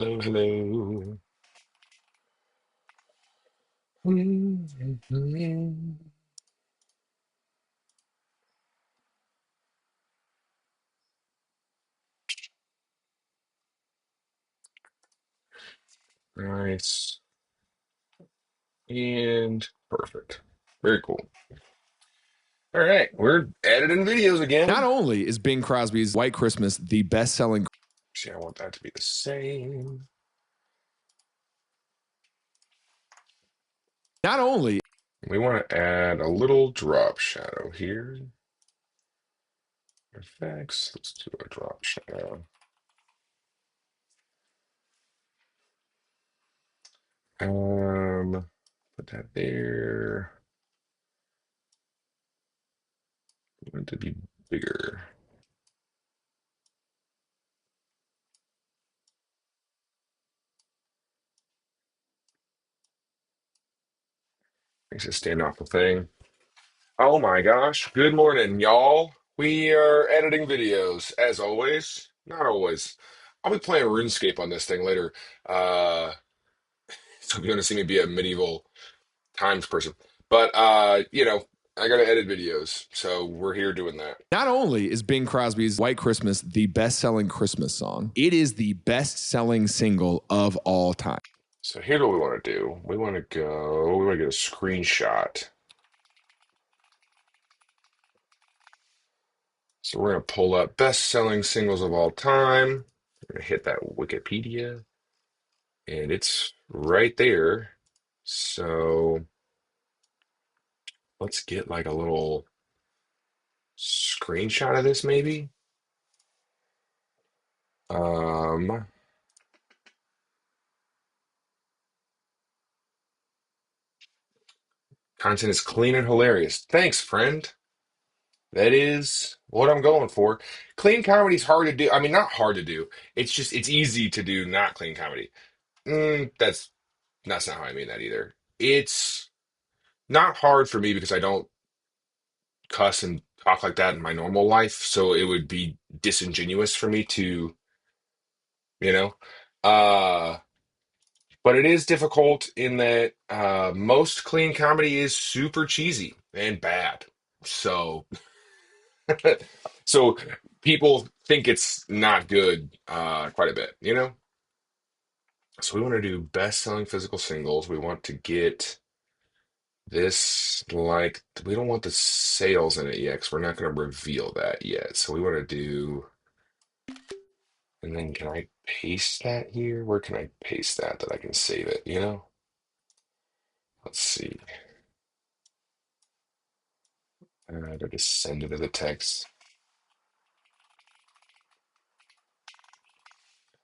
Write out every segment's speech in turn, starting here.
Hello, hello. Nice and perfect. Very cool. All right, we're editing videos Not again. only is Bing Crosby's White Christmas the best-selling, See, I want that to be the same. not only We want to add a little drop shadow here. Effects. Let's do a drop shadow. Put that there. I want it to be bigger. Makes it stand off the thing. Oh my gosh. Good morning, y'all. We are editing videos, as always. Not always. I'll be playing RuneScape on this thing later. Uh, so if you want to see me be a medieval times person. But I gotta edit videos, so we're here doing that. not only is Bing Crosby's White Christmas the best-selling Christmas song, it is the best-selling single of all time. So here's what we want to do. We want to get a screenshot. So we're gonna pull up best-selling singles of all time. We're gonna hit that Wikipedia, and it's right there. So let's get like a little screenshot of this, maybe. Um, Content is clean and hilarious. Thanks, friend. That is what I'm going for. Clean comedy is hard to do. I mean, not hard to do. It's easy to do not clean comedy. That's not how I mean that either. It's not hard for me because I don't cuss and talk like that in my normal life, so it would be disingenuous for me to, you know. Uh, but it is difficult in that most clean comedy is super cheesy and bad. So so people think it's not good quite a bit, you know? So we want to do best-selling physical singles. We want to get this like we don't want the sales in it yet because we're not going to reveal that yet. So we want to do, and then can I paste that here? Where can I paste that I can save it, you know? Let's see. Do I just send it to the text?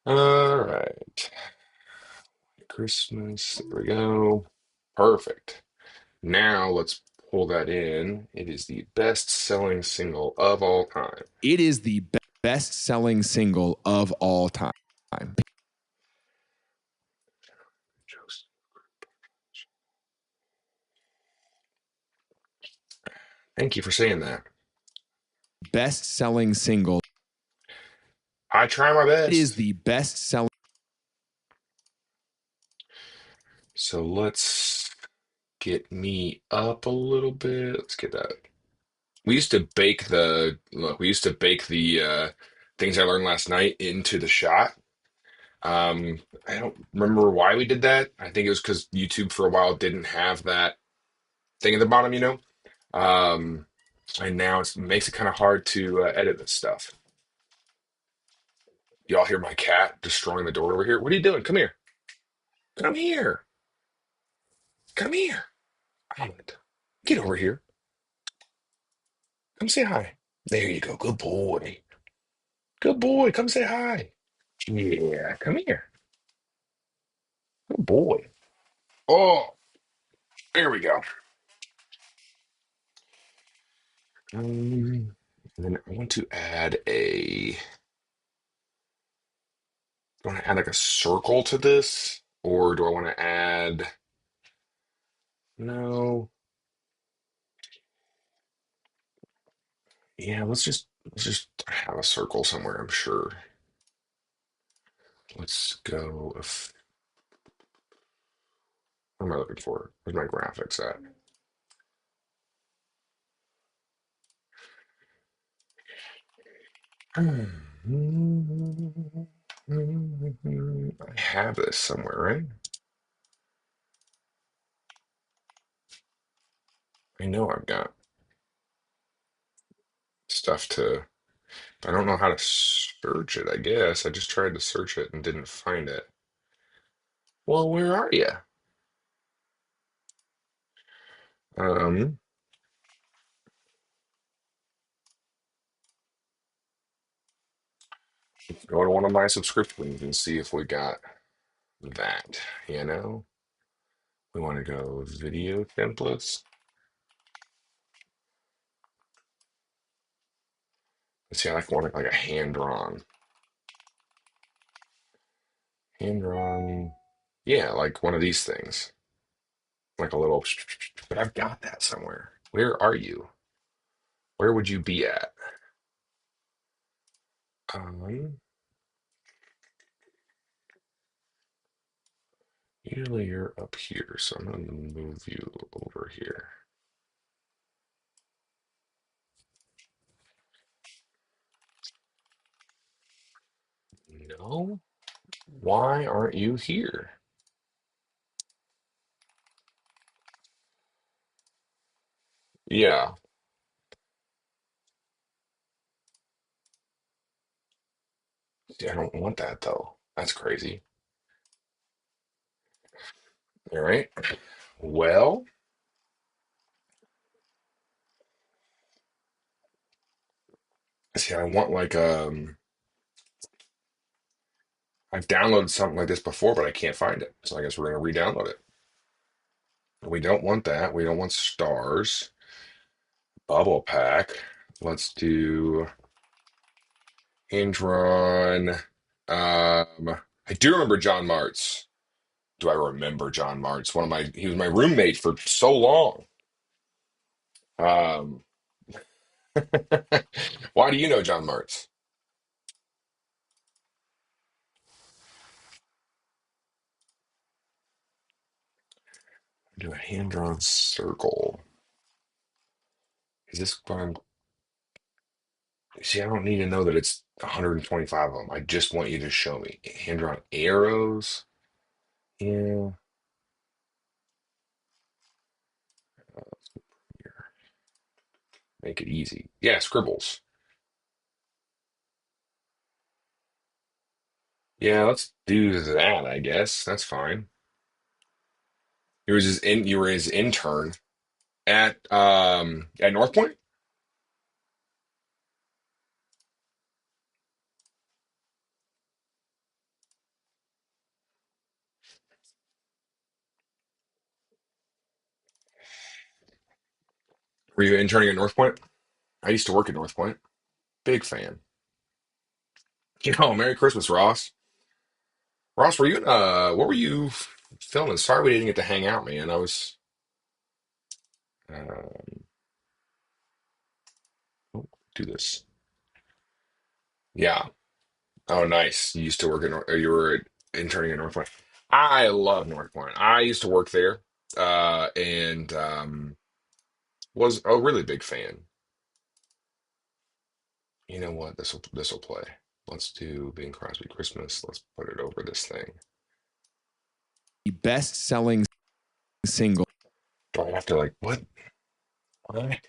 All right. Christmas. There we go. Perfect. Now let's pull that in. It is the best-selling single of all time. It is the best-selling single of all time. Thank you for saying that. Best-selling single. I try my It is best. the best-selling. So let's get me up a little bit. Let's get that. We used to bake the things I learned last night into the shot. I don't remember why we did that. I think it was because YouTube for a while didn't have that thing at the bottom, you know? Um, and now it makes it kind of hard to edit this stuff. Y'all hear my cat destroying the door over here? What are you doing? Come here. Come here. Come here. Island. Get over here. Come say hi. There you go. Good boy. Good boy. Come say hi. Yeah, come here. Good boy. Oh, there we go. And then I want to add do I want to add like a circle to this? Or do I want to add, no. Yeah, let's just have a circle somewhere, I'm sure. Let's go. What am I looking for? Where's my graphics at? I have this somewhere, right? I know I've got stuff to, I don't know how to search it, I guess. I just tried to search it and didn't find it. Well, where are you? Um, Go to one of my subscriptions and see if we got that, you know? We want to go video templates. Let's see, I want like a hand drawn, yeah, like one of these things, like a little, but I've got that somewhere. Where are you? Where would you be at? Um, Usually you're up here, so I'm gonna move you over here. No? Why aren't you here? Yeah, see, I don't want that though. That's crazy. All right. Well, see, I want like I've downloaded something like this before, but I can't find it. So I guess we're gonna re-download it. We don't want that. We don't want stars. Bubble pack. Let's do Andron. I do remember John Martz. Do I remember John Martz? He was my roommate for so long. Um, why do you know John Martz? Do a hand-drawn circle. Is this what I'm? See, I don't need to know that it's 125 of them. I just want you to show me hand-drawn arrows. Yeah, here. Make it easy. Yeah, scribbles. Yeah, let's do that, I guess. That's fine. You were his intern at North Point? Were you interning at North Point? I used to work at North Point. Big fan. Merry Christmas, Ross. Ross, what were you filming? Sorry we didn't get to hang out, man. Uh, oh, do this. Yeah. Oh, nice. You used to work or you were interning at North Point. I love North Point. I used to work there, and was a really big fan. You know what? This will play. Let's do Bing Crosby Christmas. Let's put it over this thing. The best selling single. Do I have to like what? What?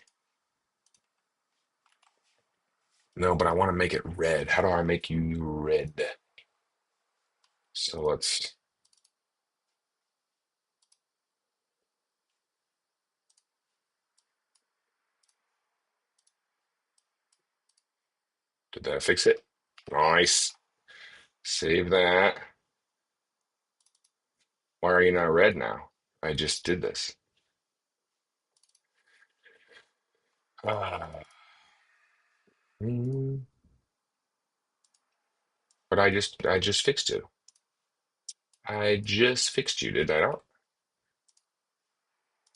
No, but I want to make it red. How do I make you red? So let's. Did that fix it? Nice. Save that. Why are you not red now? I just did this. Uh, mm, but I just fixed you. I just fixed you, did I not?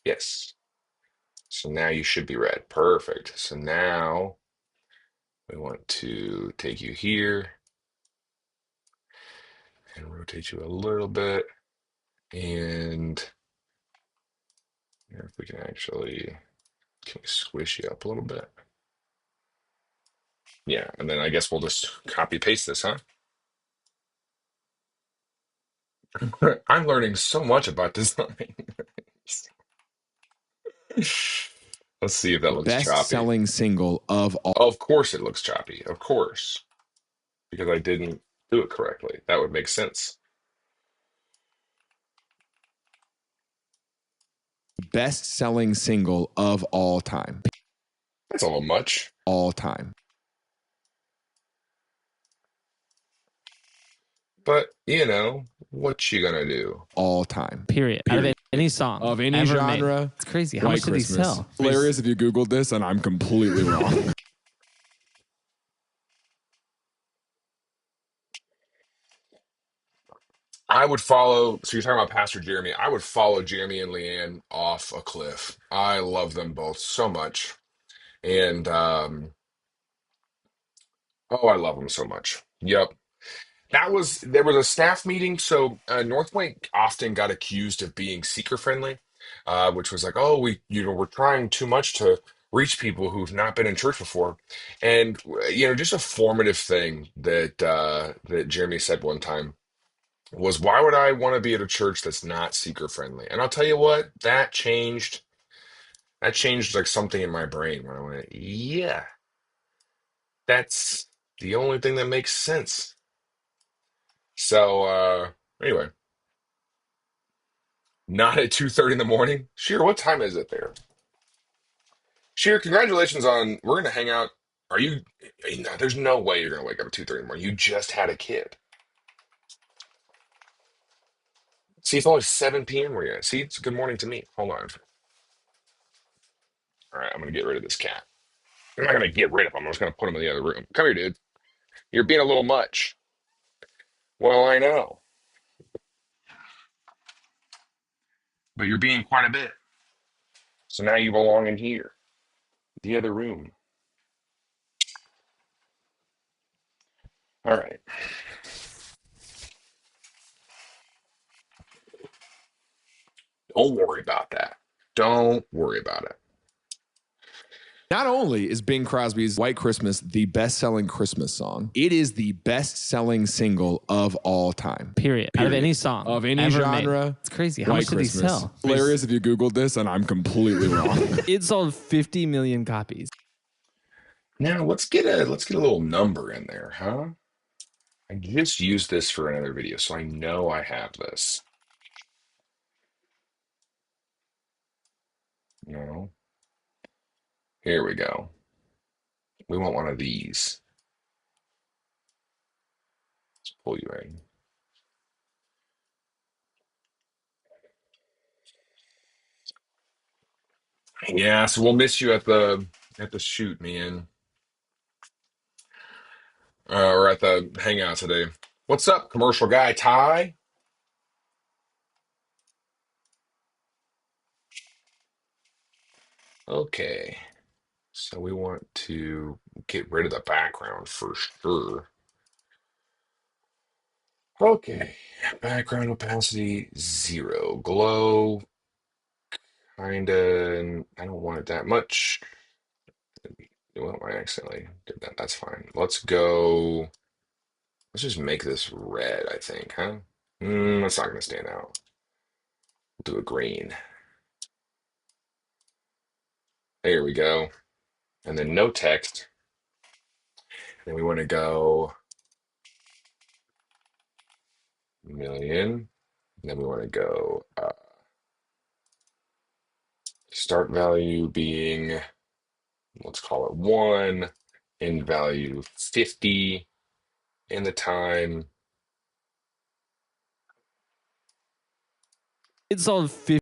Yes. So now you should be red. Perfect. So now we want to take you here. and rotate you a little bit. And if we can actually, can we squish you up a little bit? Yeah, and then I guess we'll just copy paste this, huh? I'm learning so much about design. Let's see if that looks Best choppy. selling single of all. Of course it looks choppy. Of course. Because I didn't do it correctly. That would make sense. Best selling single of all time. That's a little much. All time. But, what you gonna do? All time. Period. Out of any song Of any ever made. genre. It's crazy. How White much did he Christmas. sell? Hilarious if you Googled this and I'm completely wrong. I would follow, so you're talking about Pastor Jeremy. I would follow Jeremy and Leanne off a cliff. I love them both so much. And oh, I love them so much. Yep. There was a staff meeting. So North Point often got accused of being seeker friendly, which was like, oh, we're trying too much to reach people who've not been in church before. And, just a formative thing that Jeremy said one time was, why would I want to be at a church that's not seeker friendly? And I'll tell you what, that changed like something in my brain when I went, yeah, that's the only thing that makes sense. So anyway, not at 2:30 in the morning. Sheer, what time is it there? Sheer, congratulations on we're gonna hang out. Are you no, there's no way you're gonna wake up at 2:30 in the morning. You just had a kid. See, it's only 7 p.m. where you're at. See, it's good morning to me. Hold on. All right, I'm gonna get rid of this cat. I'm not gonna get rid of him. I'm just gonna put him in the other room. Come here, dude. You're being a little much. Well, I know, but you're being quite a bit. So now you belong in here, the other room. All right. Don't worry about that. Don't worry about it. Not only is Bing Crosby's White Christmas the best selling Christmas song, it is the best selling single of all time. Period. Out of any song Of any ever genre. made. It's crazy. How White much did Christmas. he sell? Hilarious if you Googled this and I'm completely wrong. It sold 50 million copies. Now let's get a little number in there, huh? I just used this for another video, so I know I have this. No. Here we go. We want one of these. Let's pull you in. Yeah, so we'll miss you at the shoot, man. Or at the hangout today. What's up, commercial guy Ty? Okay. So we want to get rid of the background for sure. Okay. Background opacity 0. Glow kinda. I don't want it that much. Well, I accidentally did that. That's fine. Let's go. Let's just make this red, I think, huh? That's not gonna stand out. We'll do a green. There we go. And then no text. Then we want to go million. And then we want to go start value being, let's call it 1, end value 50, and the time. It sold 50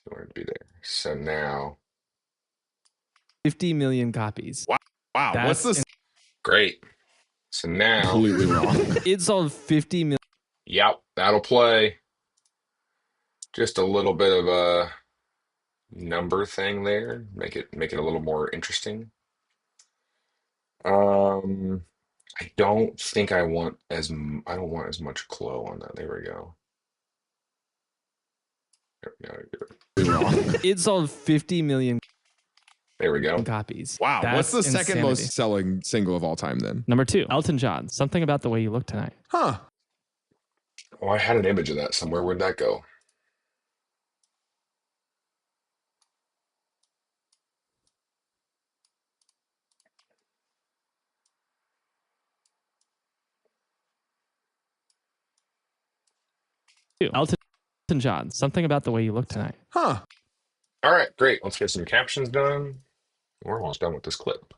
We want it to be there. So now, million copies. Wow, what's That's this? great. So now, Completely wrong. It sold 50 million. yep, that'll play. Just a little bit of a number thing there. Make it a little more interesting. Um, I don't think I don't want as much glow on that. There we go. There we go. Wrong. It sold 50 million There we go. copies. Wow. What's That's the second insanity. most selling single of all time then? Number 2, Elton John. Something about the way you look tonight. Huh. Oh, I had an image of that somewhere. Where'd that go? Elton John. Something about the way you look tonight. Huh. All right, great. Let's get some captions done. We're almost done with this clip.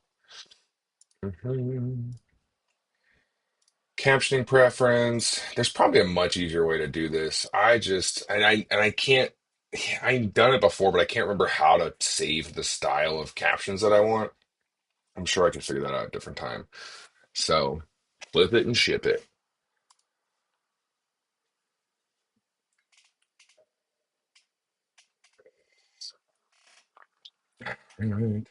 Captioning preference. There's probably a much easier way to do this. I can't. I've done it before, but I can't remember how to save the style of captions that I want. I'm sure I can figure that out at a different time. So flip it and ship it. All right.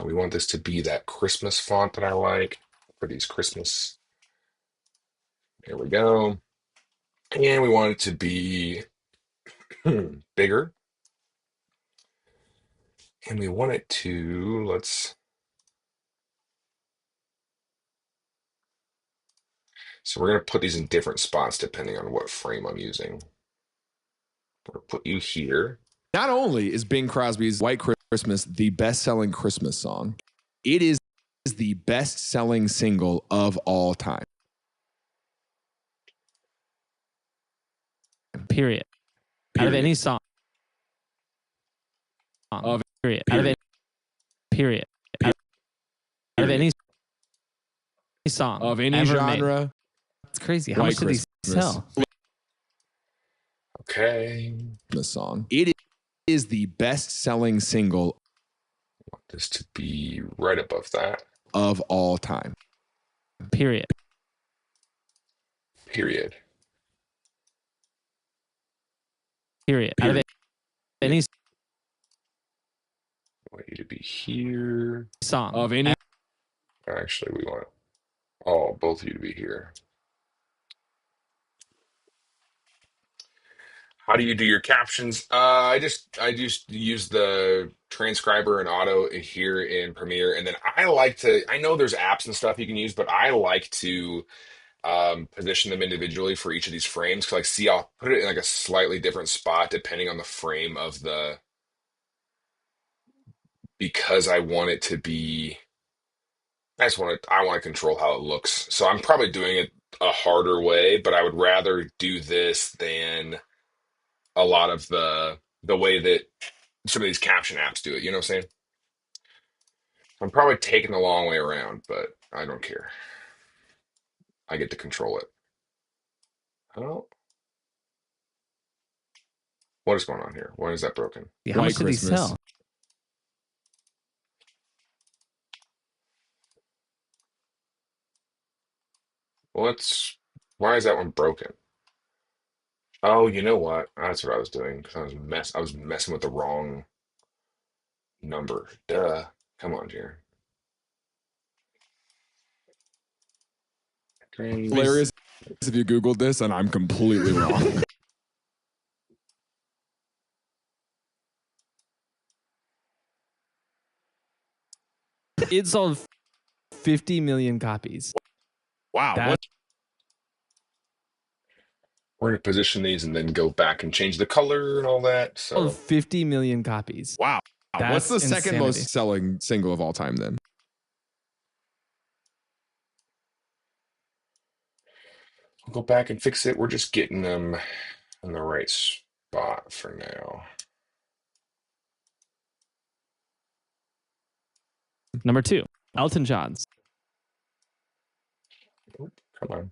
So we want this to be that Christmas font that I like for these Christmas. There we go. And we want it to be bigger. And we want it to, so we're going to put these in different spots depending on what frame I'm using. I'm going to put you here. Not only is Bing Crosby's White Christmas the best-selling Christmas song, it is the best-selling single of all time. Period. Out of any song. Of period. Out of any period. Out of any song. Of any ever genre. Made. It's crazy. How White much did these sell? Okay. The song. It is the best-selling single. I want this to be right above that. Of all time. Period. Period. Period. Out of any I want you to be here. song. Of any. Actually, we want both of you to be here. How do you do your captions? I just use the transcriber and auto here in Premiere, and then I know there's apps and stuff you can use, but I like to position them individually for each of these frames. 'Cause, like, see, I'll put it in like a slightly different spot depending on the frame of because I want it to be. I want to control how it looks. So I'm probably doing it a harder way, but I would rather do this than a lot of the way that some of these caption apps do it. You know what I'm saying? I'm probably taking the long way around, but I don't care. I get to control it. Oh, what is going on here? Why is that broken? How much did these Christmas. sell? Well, why is that one broken? Oh, you know what? That's what I was doing because I was messing with the wrong number. Duh. Come on, Jared. Hilarious if you Googled this and I'm completely wrong. It sold 50 million copies. Wow. We're going to position these and then go back and change the color and all that. So 50 million copies. Wow. What's That's the second insanity. most selling single of all time then? I'll go back and fix it. We're just getting them in the right spot for now. Number 2, Elton John's. Oop, come on.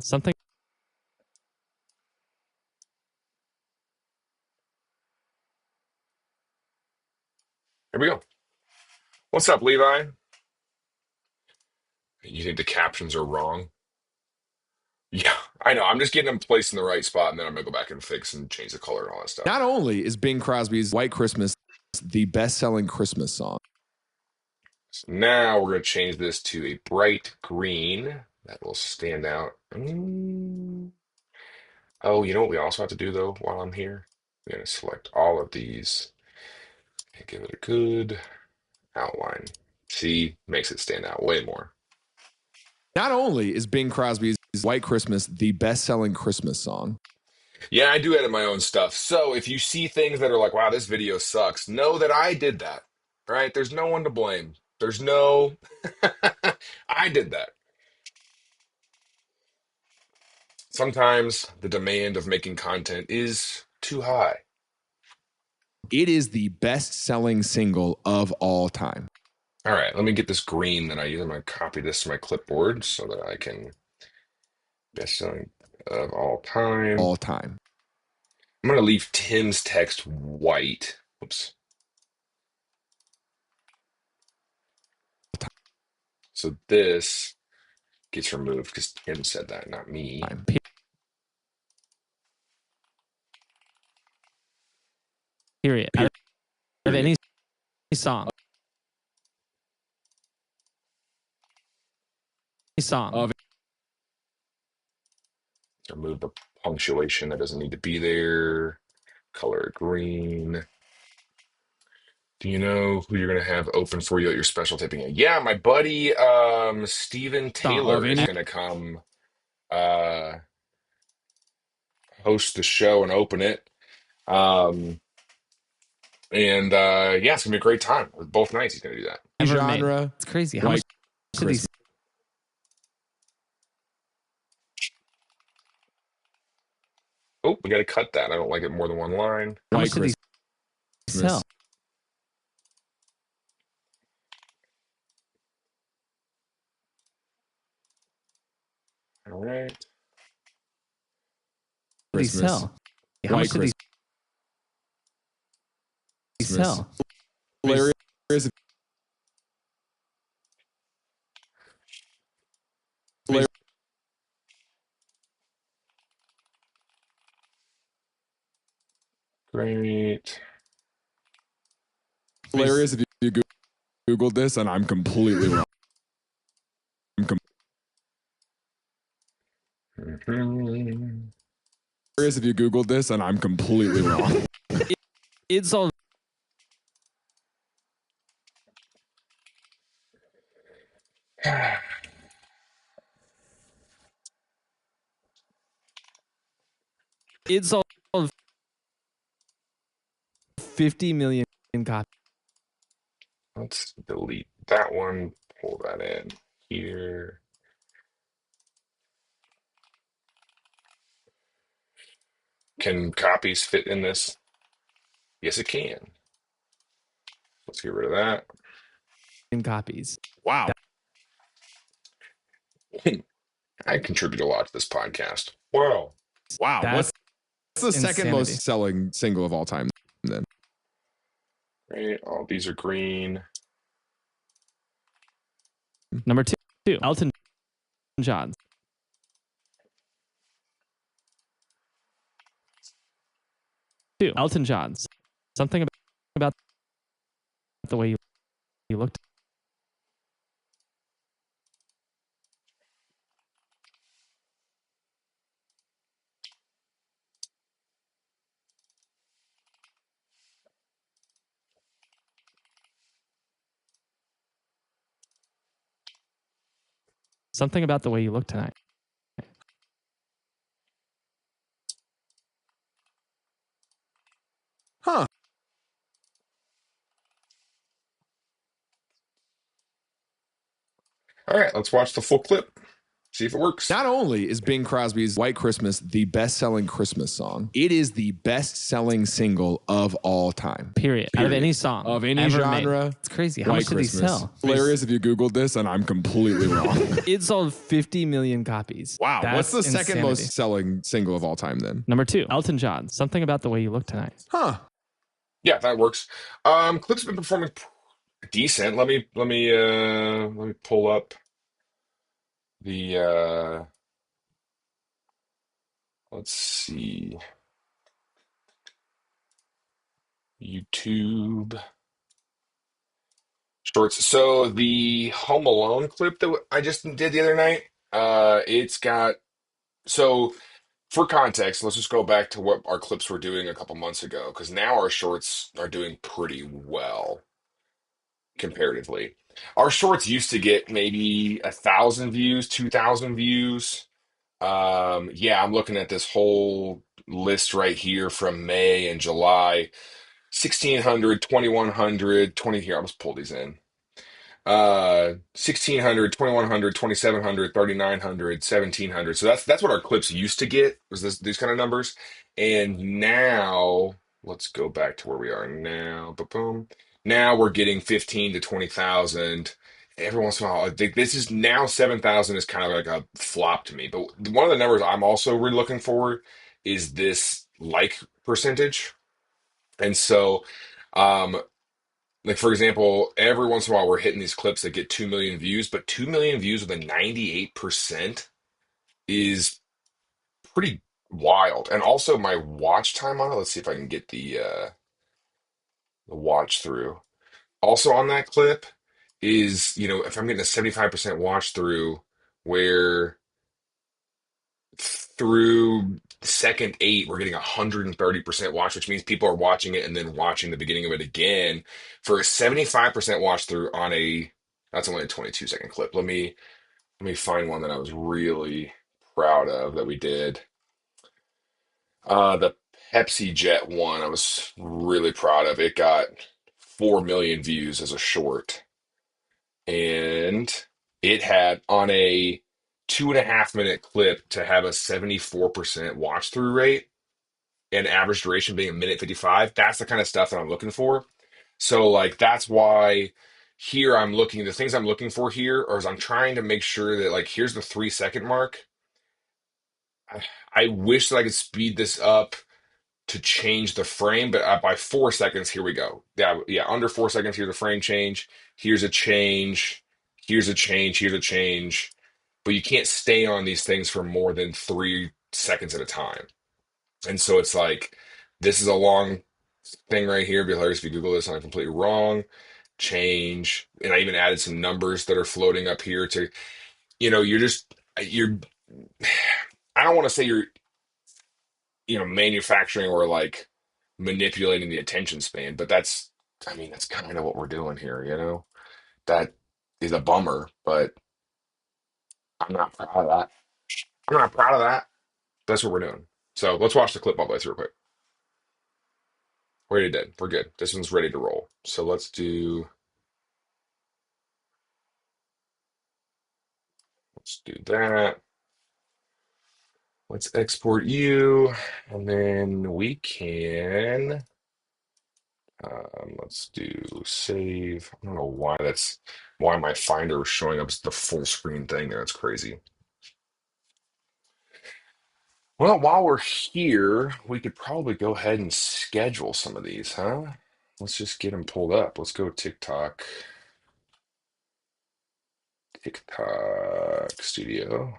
Something. Here we go. What's up, Levi? You think the captions are wrong? Yeah, I know. I'm just getting them placed in the right spot, and then I'm gonna go back and fix and change the color and all that stuff. Not only is Bing Crosby's White Christmas the best-selling Christmas song, So now we're gonna change this to a bright green that will stand out. Oh, you know what we also have to do though while I'm here? We're gonna select all of these and give it a good outline. See, makes it stand out way more. not only is Bing Crosby's White Christmas the best-selling Christmas song, Yeah, I do edit my own stuff. So if you see things that are like, wow, this video sucks, know that I did that, right? There's no one to blame. There's no, I did that. Sometimes the demand of making content is too high. it is the best-selling single of all time. All right, let me get this green that I use. I'm going to copy this to my clipboard so that I can best selling of all time. All time. I'm going to leave Tim's text white. Oops. So this gets removed because Tim said that, not me. Period. Out of any song. Of Remove the punctuation that doesn't need to be there. Color green. Do you know who you're going to have open for you at your special taping? Yeah, my buddy Steven Taylor is going to come host the show and open it. Yeah, it's gonna be a great time. Both nights he's gonna do that. genre. It's crazy. How much do these Oh, we gotta cut that. I don't like it more than one line. how much do these sell? All right. These sell. How much do these sell? Hilarious. Great. Hilarious if you Googled this and I'm completely wrong. Hilarious if you Googled this and I'm completely wrong. It's all it's all 50 million copies. Let's delete that one. Pull that in here. Can copies fit in this? Yes, it can. Let's get rid of that. Copies. Wow. I contribute a lot to this podcast. Wow. Wow. That's What's the second most selling single of all time then? Great. All these are green. Number two, Elton John. Elton John. Something about the way you looked. Something about the way you look tonight. Huh. All right, let's watch the full clip. See if it works. Not only is Bing Crosby's White Christmas the best-selling Christmas song, it is the best-selling single of all time. Period. Out of any song. Of any genre. Made. It's crazy. How White much do these Christmas. sell? Hilarious if you Googled this and I'm completely wrong. It sold 50 million copies. Wow. That's What's the second insanity. most selling single of all time then? Number two, Elton John. Something about the way you look tonight. Huh. Yeah, that works. Clip's been performing decent. Let me pull up the Let's see. YouTube shorts. So the Home Alone clip that I just did the other night, it's got so for context, let's just go back to what our clips were doing a couple months ago, because now our shorts are doing pretty well comparatively. Our shorts used to get maybe 1,000 views, 2,000 views. Yeah, I'm looking at this whole list right here from May and July. 1,600, 2,100, 20 here. I'll just pull these in. 1,600, 2,100, 2,700, 3,900, 1,700. So that's what our clips used to get, was these kind of numbers. And now let's go back to where we are now. Boom. Now we're getting 15 to 20,000 every once in a while. I think this is now 7,000 is kind of like a flop to me. But one of the numbers I'm also really looking for is this like percentage. And so, um, like for example, every once in a while we're hitting these clips that get 2 million views, but 2 million views with a 98% is pretty wild. And also my watch time on it, let's see if I can get the watch through. Also on that clip is, if I'm getting a 75% watch through where through second eight, we're getting 130% watch, which means people are watching it and then watching the beginning of it again. For a 75% watch through on that's only a 22-second clip. Let me find one that I was really proud of that we did. The Pepsi Jet one, I was really proud of. It got 4 million views as a short, and it had on a 2.5 minute clip to have a 74% watch through rate and average duration being a minute 55. That's the kind of stuff that I'm looking for. So like that's why here I'm looking, the things I'm looking for here or is I'm trying to make sure that like here's the 3 second mark. I, I wish that I could speed this up to change the frame, but by 4 seconds, here we go. Yeah, under 4 seconds, here's a frame change. Here's a change. Here's a change. Here's a change. But you can't stay on these things for more than 3 seconds at a time. And so it's like, this is a long thing right here. It'd be hilarious if you Google this and I'm completely wrong. Change. And I even added some numbers that are floating up here to, you're, I don't want to say you're, manufacturing or like manipulating the attention span, but I mean, that's kind of what we're doing here. That is a bummer, but I'm not proud of that. I'm not proud of that. That's what we're doing. So let's watch the clip all the way through real quick. We already did. We're good. This one's ready to roll. So let's do that. Let's export you, and then we can, let's do save. I don't know why my Finder is showing up as the full screen thing there. That's crazy. Well, while we're here, we could probably go ahead and schedule some of these, huh? Let's just get them pulled up. Let's go TikTok Studio.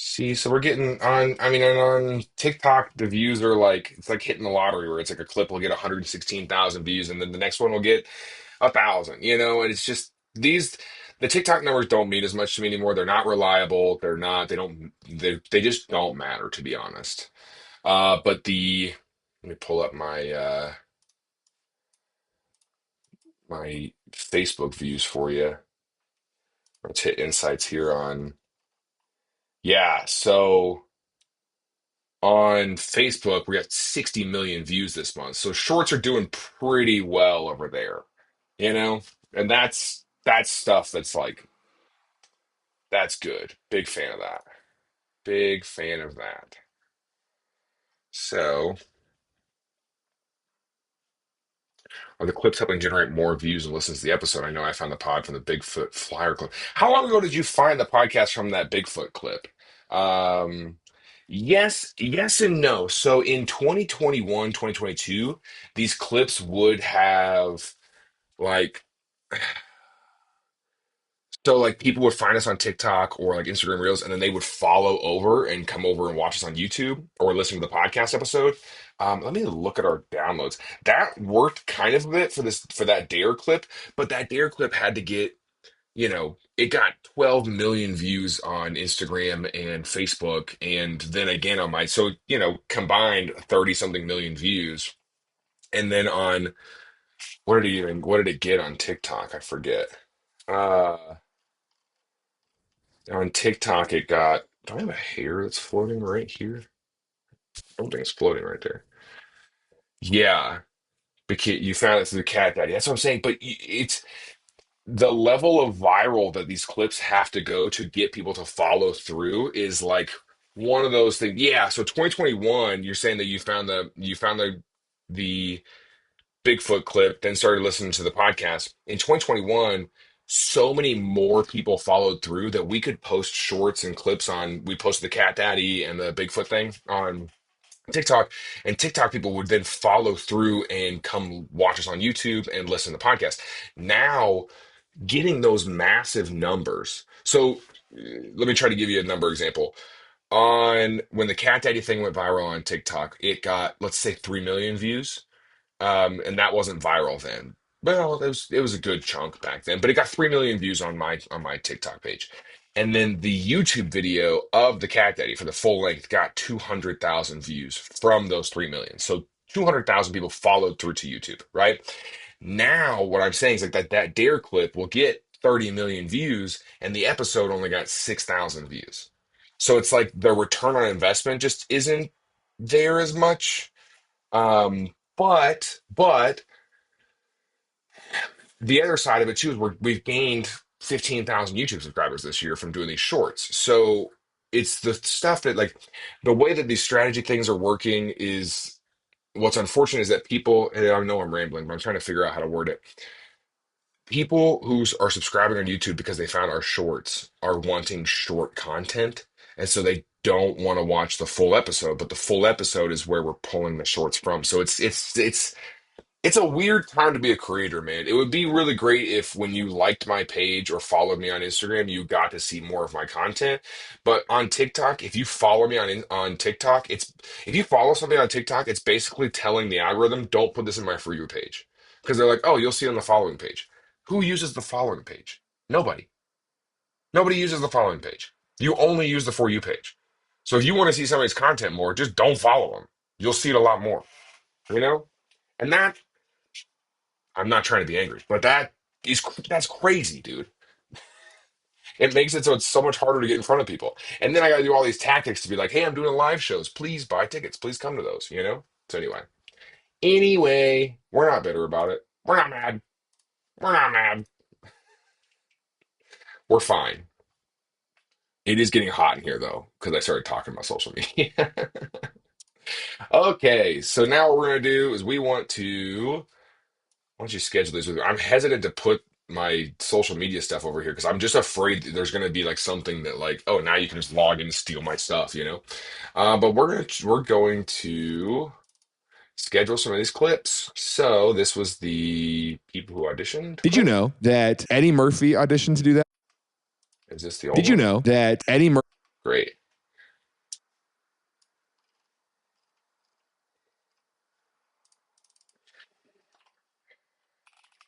See, so we're getting on, I mean, on TikTok, the views are like, it's like hitting the lottery where it's like a clip will get 116,000 views and then the next one will get 1,000, and it's just the TikTok numbers don't mean as much to me anymore. They're not reliable. They just don't matter, to be honest. But let me pull up my Facebook views for you. Let's hit insights here yeah, so. On Facebook, we got 60 million views this month. So shorts are doing pretty well over there, you know? And that's stuff that's like that's good. Big fan of that. Big fan of that. So, are the clips helping generate more views and listens to the episode? I know I found the pod from the Bigfoot flyer clip. How long ago did you find the podcast from that Bigfoot clip? Um, yes and no. So in 2021, 2022, these clips would have like So like people would find us on TikTok or like Instagram Reels, and then they would follow over and come over and watch us on YouTube or listen to the podcast episode. Let me look at our downloads. That worked kind of a bit for that dare clip, but that dare clip had to get, it got 12 million views on Instagram and Facebook, and then again on so combined 30 something million views. And then on what did it get on TikTok? I forget. Uh On TikTok, it got. Do I have a hair that's floating right here? I don't think it's floating right there. Yeah, because you found it through the cat daddy. That's what I'm saying. But it's the level of viral that these clips have to go to get people to follow through is like one of those things. Yeah. So 2021, you're saying that you found the Bigfoot clip, then started listening to the podcast. In 2021, so many more people followed through that we could post shorts and clips on. We posted the Cat Daddy and the Bigfoot thing on TikTok, and TikTok people would then follow through and come watch us on YouTube and listen to the podcast. Now, getting those massive numbers. So, let me try to give you a number example. On when the Cat Daddy thing went viral on TikTok, it got, let's say, 3 million views, and that wasn't viral then. Well, it was a good chunk back then, but it got 3 million views on my TikTok page. And then the YouTube video of the Cat Daddy for the full length got 200,000 views from those 3 million. So 200,000 people followed through to YouTube, right? Now, what I'm saying is like that dare clip will get 30 million views, and the episode only got 6,000 views. So it's like the return on investment just isn't there as much. But the other side of it too is we've gained 15,000 YouTube subscribers this year from doing these shorts. So it's the stuff that like the way that these strategy things are working is what's unfortunate is that people, and I know I'm rambling, but I'm trying to figure out how to word it. People who are subscribing on YouTube because they found our shorts are wanting short content. And so they don't want to watch the full episode, but the full episode is where we're pulling the shorts from. So it's a weird time to be a creator, man. It would be really great if when you liked my page or followed me on Instagram, you got to see more of my content. But on TikTok, if you follow me on TikTok, if you follow something on TikTok, it's basically telling the algorithm, don't put this in my For You page. Because they're like, oh, you'll see it on the following page. Who uses the following page? Nobody. Nobody uses the following page. You only use the For You page. So if you want to see somebody's content more, just don't follow them. You'll see it a lot more, you know? And I'm not trying to be angry, but that's crazy, dude. It makes it so it's so much harder to get in front of people. And then I got to do all these tactics to be like, "Hey, I'm doing live shows. Please buy tickets. Please come to those." So anyway, we're not bitter about it. We're not mad. We're not mad. We're fine. It is getting hot in here though, because I started talking about social media. Okay, so now what we're gonna do is we want to. Why don't you schedule these with me? I'm hesitant to put my social media stuff over here because I'm just afraid that there's going to be like something that like, oh, now you can just log in and steal my stuff. But we're going to schedule some of these clips. So this was the people who auditioned Did you clip. know that Eddie Murphy auditioned to do that? Is this the old Did you one? know that Eddie Murphy? Great.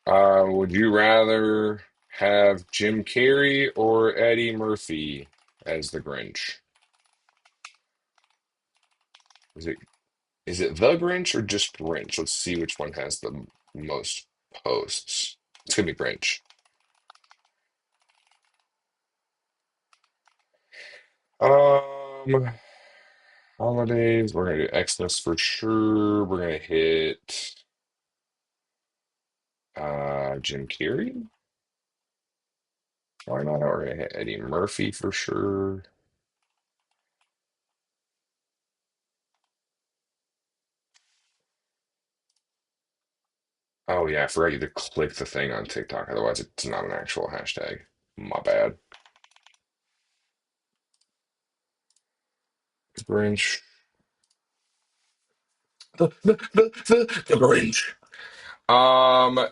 Would you rather have Jim Carrey or Eddie Murphy as the Grinch? Is it Is it The Grinch or just Grinch? Let's see which one has the most posts. It's gonna be Grinch. Um, Holidays. We're gonna do Xmas for sure. We're gonna hit Jim Carrey. Why not? We're gonna hit Eddie Murphy for sure. Oh yeah, I forgot you to click the thing on TikTok. Otherwise, it's not an actual hashtag. My bad. Grinch. The Grinch. Um,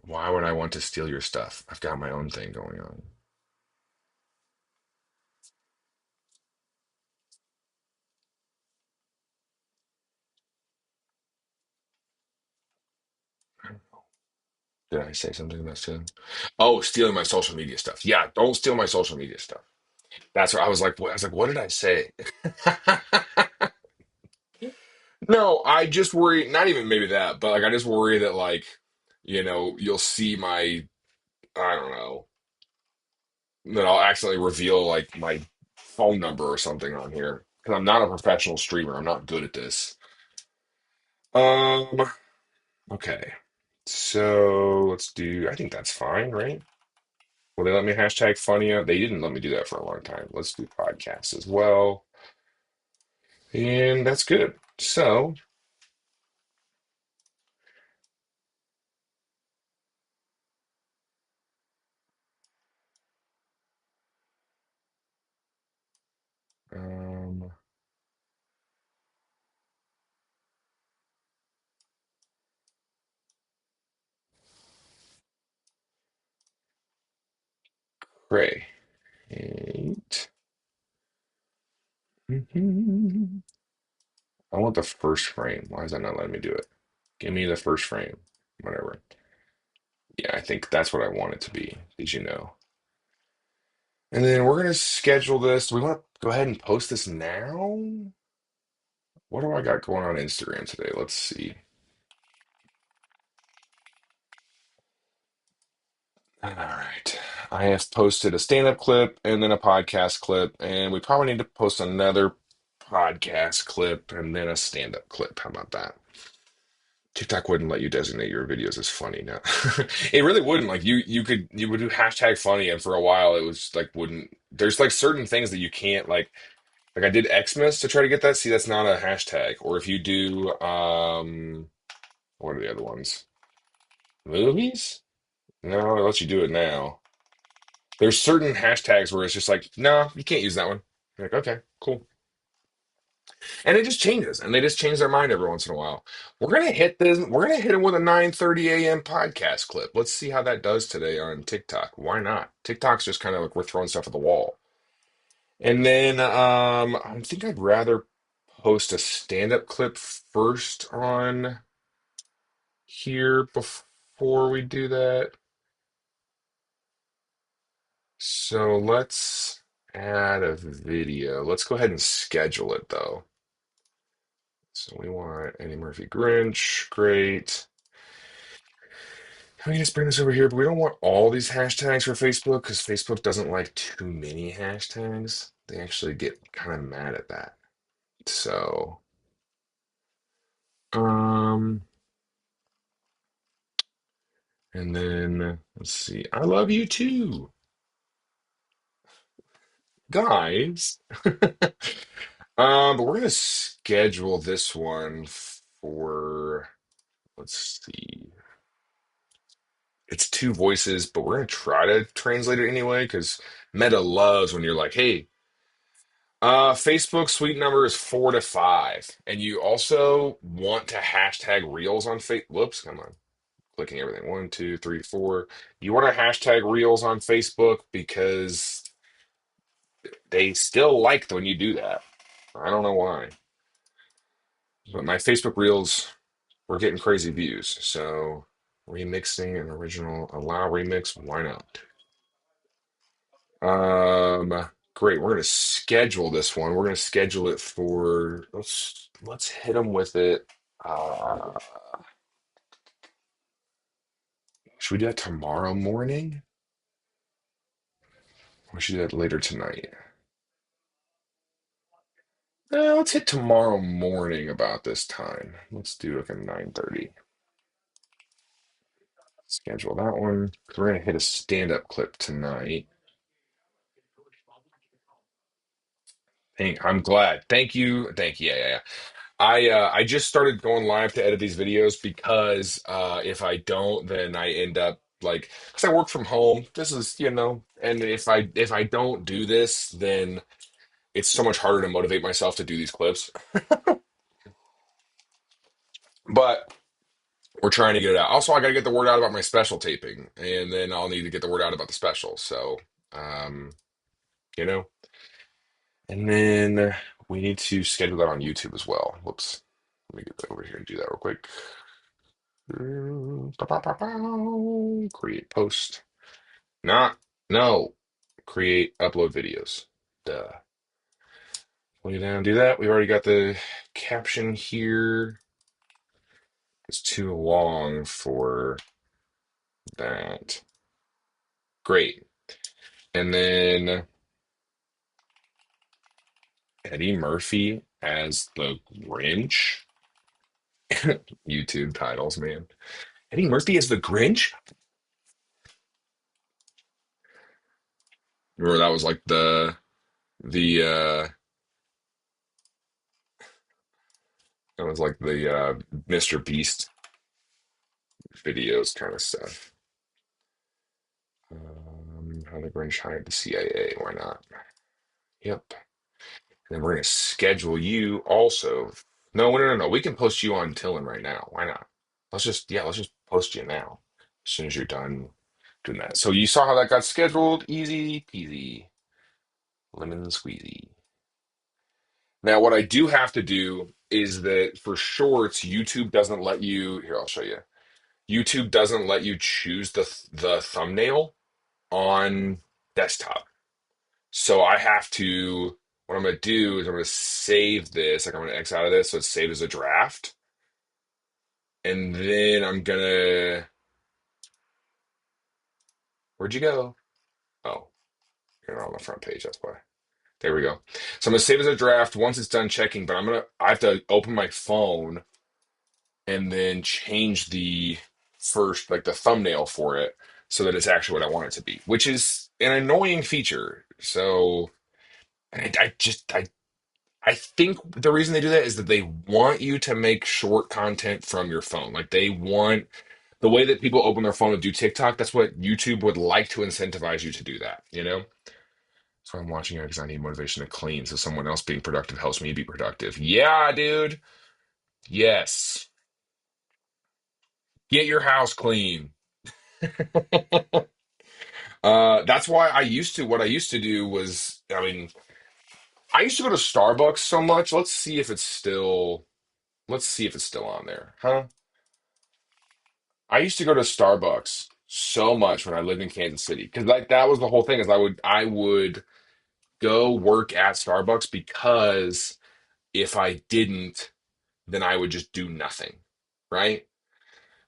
Why would I want to steal your stuff? I've got my own thing going on. Did I say something about stealing? Oh, stealing my social media stuff. Yeah, don't steal my social media stuff. That's what I was like. I was like, what did I say? No, I just worry. Not even maybe that, but like I just worry that like, you'll see my, I don't know, that I'll accidentally reveal like my phone number or something on here because I'm not a professional streamer. I'm not good at this. Um. Okay. So let's do. I think that's fine, right? Will they let me hashtag funny? They didn't let me do that for a long time. Let's do podcasts as well. And that's good. So, um, great. Mhm. I want the first frame. Why is that not letting me do it? Give me the first frame. Whatever. Yeah, I think that's what I want it to be. Did you know? And then we're gonna schedule this. Do we want to go ahead and post this now? What do I got going on Instagram today? Let's see. All right. I have posted a stand-up clip and then a podcast clip, and we probably need to post another podcast clip and then a stand-up clip. How about that? TikTok wouldn't let you designate your videos as funny now. It really wouldn't. Like you would do hashtag funny, and for a while it was like wouldn't. There's like certain things that you can't like I did Xmas to try to get that. See, that's not a hashtag. Or if you do what are the other ones? Movies? No, it lets you do it now. There's certain hashtags where it's just like, no, you can't use that one. You're like, okay, cool. And it just changes, and they just change their mind every once in a while. We're gonna hit this. We're gonna hit them with a 9:30 a.m. podcast clip. Let's see how that does today on TikTok. Why not? TikTok's just kind of like we're throwing stuff at the wall. And then I think I'd rather post a stand-up clip first on here before we do that. So let's add a video. Let's go ahead and schedule it though. So we want Eddie Murphy Grinch. Great. Can we just bring this over here? But we don't want all these hashtags for Facebook because Facebook doesn't like too many hashtags. They actually get kind of mad at that. So, um, and then let's see. I love you too, guys. But we're gonna schedule this one for, let's see. It's two voices, but we're gonna try to translate it anyway because Meta loves when you're like, hey, Facebook sweet number is 4 to 5. And you also want to hashtag reels on Facebook. Whoops, come on. Clicking everything. 1, 2, 3, 4. You want to hashtag reels on Facebook because they still like when you do that. I don't know why. But my Facebook reels were getting crazy views. So remixing an original, allow remix, why not? Great. We're gonna schedule this one. We're gonna schedule it for let's hit them with it. Uh, should we do that tomorrow morning? Or should we do that later tonight? Let's hit tomorrow morning about this time. Let's do like a 9:30. Schedule that one. 'Cause we're gonna hit a stand-up clip tonight. I'm glad. Thank you. Thank you. Yeah, yeah, yeah. I just started going live to edit these videos because if I don't, then I end up like because I work from home. This is and if I don't do this, then it's so much harder to motivate myself to do these clips. But we're trying to get it out. Also, I got to get the word out about my special taping, and then I'll need to get the word out about the special. So, um, you know, and then we need to schedule that on YouTube as well. Whoops. Let me get that over here and do that real quick. Create post. Not, no. Create, upload videos. Duh. Lay down, do that. We've already got the caption here. It's too long for that. Great. And then Eddie Murphy as the Grinch. YouTube titles, man. Eddie Murphy as the Grinch? Remember that was like the that was like the Mr. Beast videos kind of stuff. How the Grinch hired the CIA. Why not? Yep. And then we're gonna schedule you also. No, no, no, no. We can post you on Tillin right now. Why not? Let's just post you now. As soon as you're done doing that. So you saw how that got scheduled? Easy peasy. Lemon squeezy. Now, what I do have to do is that for shorts, YouTube doesn't let you. Here, I'll show you. YouTube doesn't let you choose the thumbnail on desktop. So I have to. What I'm going to do is I'm going to save this. Like I'm going to X out of this, so it's saved as a draft, and then I'm gonna. Where'd you go? Oh, you're not on the front page. That's why. There we go. So I'm gonna save as a draft once it's done checking. But I have to open my phone and then change the first, like the thumbnail for it, so that it's actually what I want it to be, which is an annoying feature. So I think the reason they do that is that they want you to make short content from your phone. Like they want the way that people open their phone to do TikTok, that's what YouTube would like to incentivize you to do that, you know? So I'm watching it because I need motivation to clean. So someone else being productive helps me be productive. Yeah, dude. Yes. Get your house clean. That's why what I used to do was, I mean, I used to go to Starbucks so much. Let's see if it's still on there. Huh? I used to go to Starbucks so much when I lived in Kansas City because like that was the whole thing is I would go work at Starbucks because if I didn't, then I would just do nothing, right?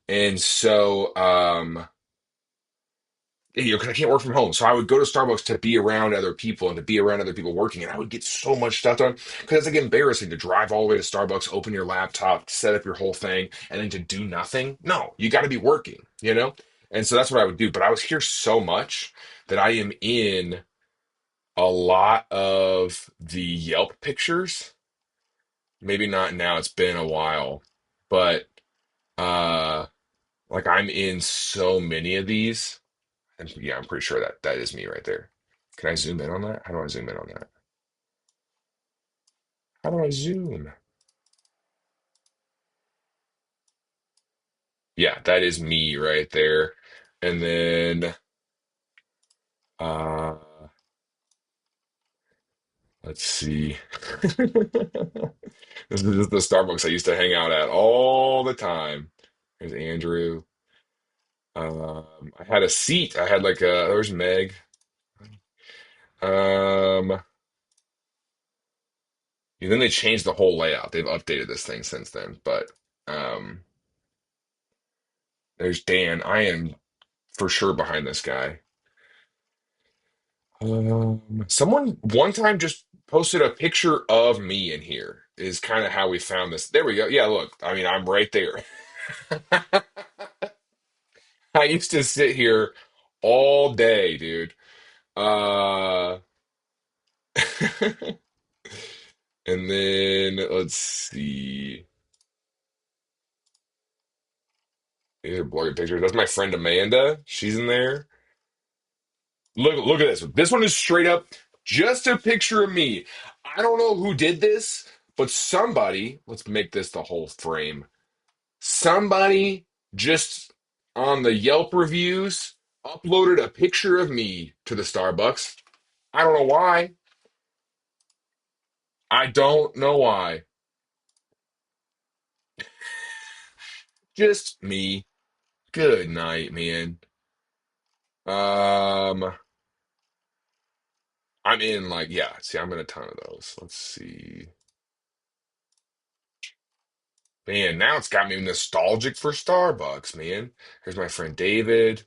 And so, you know, because I can't work from home, so I would go to Starbucks to be around other people and to be around other people working, and I would get so much stuff done because it's like embarrassing to drive all the way to Starbucks, open your laptop, set up your whole thing, and then to do nothing. No, you got to be working, you know. And so that's what I would do. But I was here so much that I am in a lot of the Yelp pictures. Maybe not now, it's been a while, but uh like I'm in so many of these. And yeah, I'm pretty sure that that is me right there. Can I zoom in on that? How do I zoom in on that? How do I zoom? Yeah, that is me right there. And then uh let's see. This is the Starbucks I used to hang out at all the time. There's Andrew. I had a seat. I had like a there's Meg. Um And then they changed the whole layout. They've updated this thing since then. But um, there's Dan. I am for sure behind this guy. Someone one time just posted a picture of me in here, is kind of how we found this. There we go. Yeah, look. I mean, I'm right there. I used to sit here all day, dude. Uh, and then let's see. These are blurry pictures. That's my friend Amanda. She's in there. Look at this. This one is straight up just a picture of me. I don't know who did this, but somebody, let's make this the whole frame. Somebody just on the Yelp reviews, uploaded a picture of me to the Starbucks. I don't know why. I don't know why. Just me. Good night, man. Um, I'm in like, yeah, see, I'm in a ton of those. Let's see. Man, now it's got me nostalgic for Starbucks, man. Here's my friend David.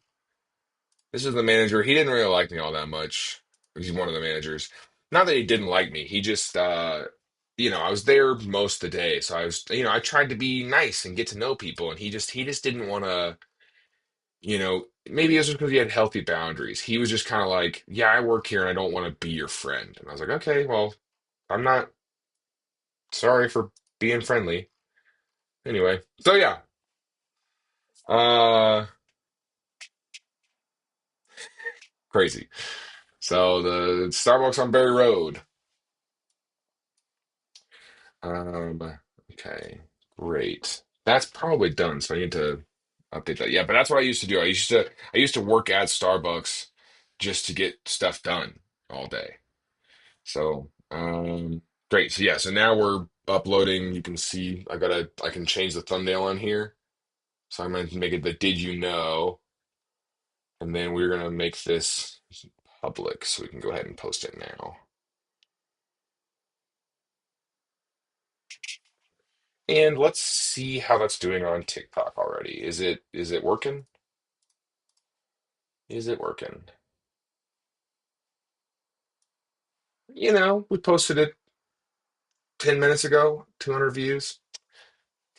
This is the manager. He didn't really like me all that much. He's one of the managers. Not that he didn't like me. He just, I was there most of the day. So I was, I tried to be nice and get to know people. And he just didn't want to, maybe it was just because he had healthy boundaries. He was just kind of like, yeah, I work here and I don't want to be your friend. And I was like, okay, well, I'm not sorry for being friendly. Anyway, so yeah, uh, crazy. So the Starbucks on Berry Road. Okay, great. That's probably done. So I need to update that. Yeah, but that's what I used to do. I used to work at Starbucks just to get stuff done all day. So, great. So yeah, so now we're uploading. You can see I can change the thumbnail on here. So I'm going to make it the did you know, and then we're going to make this public so we can go ahead and post it now. And let's see how that's doing on TikTok already. Is it working? Is it working? We posted it 10 minutes ago, 200 views.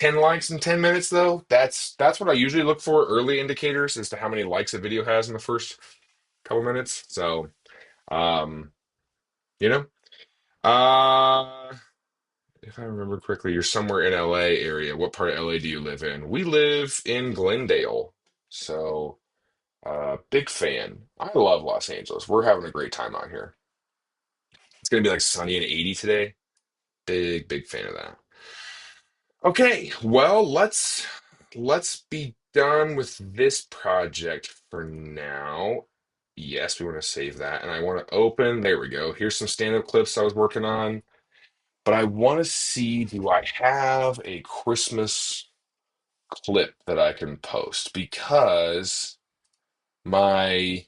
10 likes in 10 minutes though. That's what I usually look for, early indicators as to how many likes a video has in the first couple minutes. So, um, you know, uh, if I remember correctly, you're somewhere in LA area. What part of LA do you live in? We live in Glendale. So, big fan. I love Los Angeles. We're having a great time out here. It's gonna be like sunny and 80 today. Big, big fan of that. Okay, well, let's be done with this project for now. Yes, we want to save that. And I want to open, there we go. Here's some stand-up clips I was working on. But I want to see, do I have a Christmas clip that I can post? Because my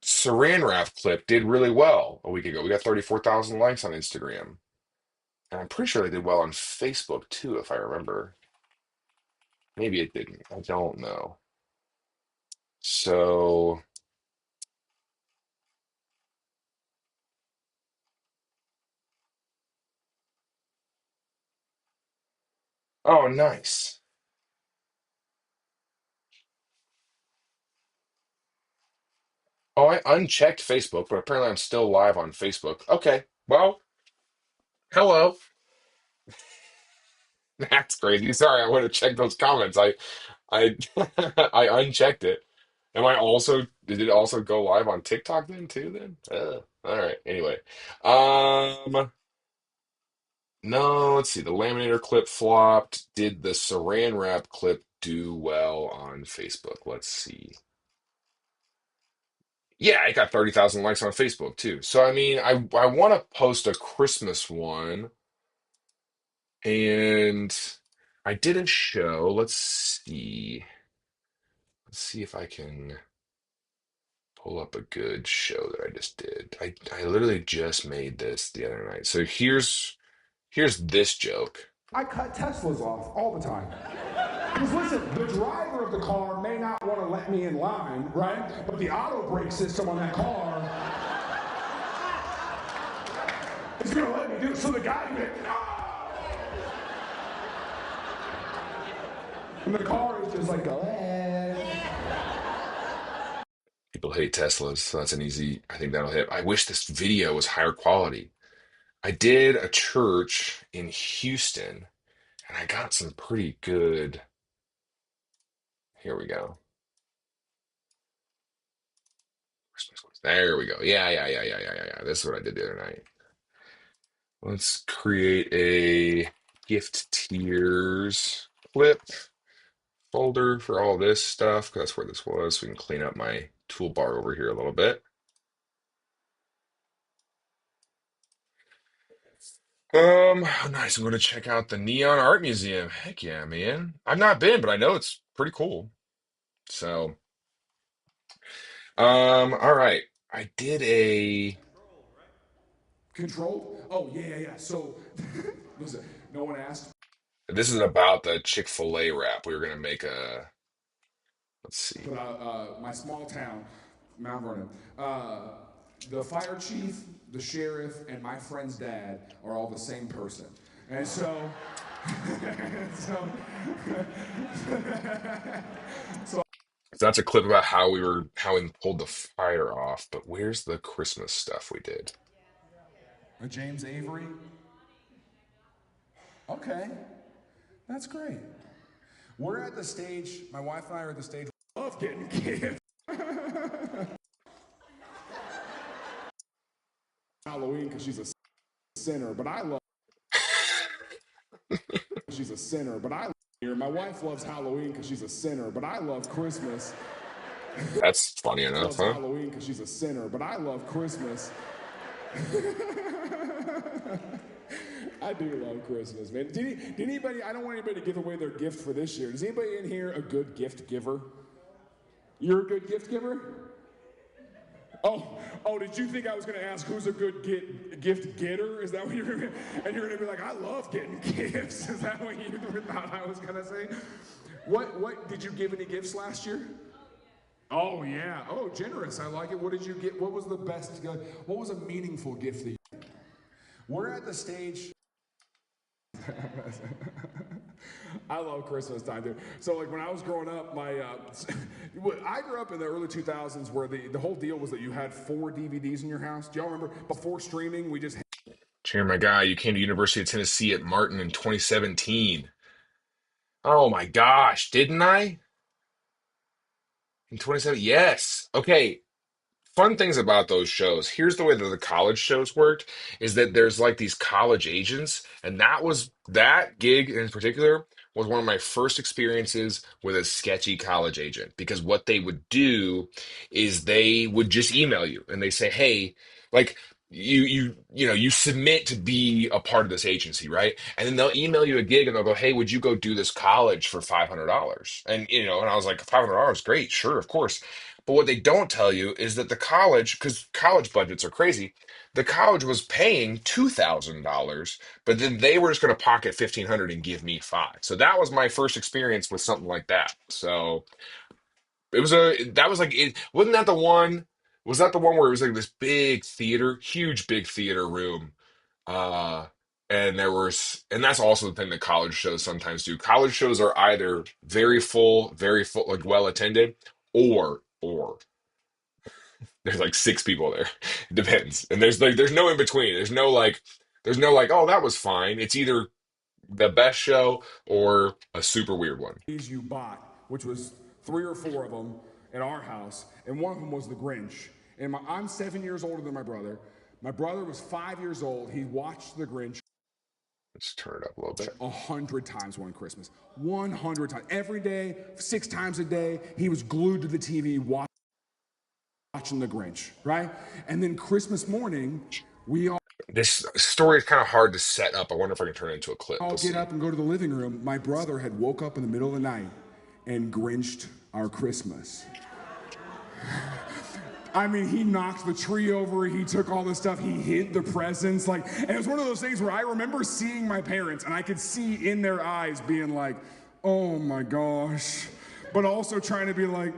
Saran wrap clip did really well a week ago. We got 34,000 likes on Instagram. And I'm pretty sure they did well on Facebook too, if I remember. Maybe it didn't. I don't know. So, oh, nice. Oh, I unchecked Facebook, but apparently I'm still live on Facebook. Okay. Well, hello. That's crazy. Sorry, I would have checked those comments. I I unchecked it. Did it also go live on TikTok then too then? All right. Anyway. No, let's see. The laminator clip flopped. Did the saran wrap clip do well on Facebook? Let's see. Yeah, it got 30,000 likes on Facebook too. So I mean, I want to post a Christmas one, and I did a show. Let's see. Let's see if I can pull up a good show that I just did. I literally just made this the other night. So here's this joke. I cut Teslas off all the time. Because listen, the driver of the car may not want to let me in line, right? But the auto brake system on that car is going to let me do it. So the guy went, "Ah!" And the car is just like, go ahead. People hate Teslas, so that's an easy. I think that'll hit. I wish this video was higher quality. I did a church in Houston, and I got some pretty good. Here we go. There we go. Yeah, yeah, yeah, yeah, yeah, yeah, yeah. This is what I did the other night. Let's create a gift tiers clip folder for all this stuff, 'cause that's where this was. So we can clean up my toolbar over here a little bit. Oh, nice. I'm going to check out the Neon Art Museum. Heck yeah, man. I've not been, but I know it's pretty cool. So, all right. I did a. Controlled? Oh, yeah, yeah, yeah. So, listen, no one asked. This is about the Chick-fil-A wrap. We were going to make a. Let's see. But my small town, Mount Vernon, the fire chief, the sheriff, and my friend's dad are all the same person. And so, so, So that's a clip about how we pulled the fire off. But where's the Christmas stuff we did? James Avery. Okay, that's great. We're at the stage, my wife and I are at the stage. I love getting gifts. Halloween because she's a sinner, but I love she's a sinner, but I love her. My wife loves Halloween because she's a sinner, but I love Christmas. That's funny enough, Loves huh? Halloween because she's a sinner, but I love Christmas. I do love Christmas, man. Did anybody, I don't want anybody to give away their gift for this year. Is anybody in here a good gift giver? You're a good gift giver? Oh, did you think I was going to ask who's a good gift getter? Is that what you're going to, and you're going to be like, I love getting gifts. Is that what you thought I was going to say? What, did you give any gifts last year? Oh, yeah. Oh, generous. I like it. What did you get? What was the best, what was a meaningful gift that you got? We're at the stage. I love Christmas time, dude. So, like, when I was growing up, I grew up in the early 2000s where the whole deal was that you had 4 DVDs in your house. Do y'all remember? Before streaming, we just Cheer, my guy, you came to University of Tennessee at Martin in 2017. Oh my gosh, didn't I? In 2017? Yes. Okay, fun things about those shows. Here's the way that the college shows worked is that there's like these college agents, and that gig in particular was one of my first experiences with a sketchy college agent because what they would do is they would just email you and they say, "Hey, like you submit to be a part of this agency, right?" And then they'll email you a gig and they'll go, "Hey, would you go do this college for $500?" And I was like, "$500, great, sure, of course." But what they don't tell you is that the college, because college budgets are crazy, the college was paying $2,000, but then they were just going to pocket 1,500 and give me five. So that was my first experience with something like that. So that was like it wasn't that the one? Was that the one where it was like this big theater, huge big theater room? Uh and that's also the thing that college shows sometimes do. College shows are either very full, like well attended, or there's like 6 people there. It depends. And there's no in between. There's no like, oh, that was fine. It's either the best show or a super weird one. you bought, which was 3 or 4 of them at our house, and one of them was the Grinch. And I'm 7 years older than my brother. My brother was 5 years old. He watched the Grinch Let's turn it up a little bit. 100 times one Christmas. 100 times. Every day, 6 times a day, he was glued to the TV watching the Grinch, right? And then Christmas morning, we This story is kind of hard to set up. I wonder if I can turn it into a clip. all We'll get see. up and go to the living room. My brother had woke up in the middle of the night and Grinched our Christmas. I mean, he knocked the tree over, he took all the stuff, he hid the presents, and it was one of those things where I remember seeing my parents and I could see in their eyes being like, oh my gosh, but also trying to be like,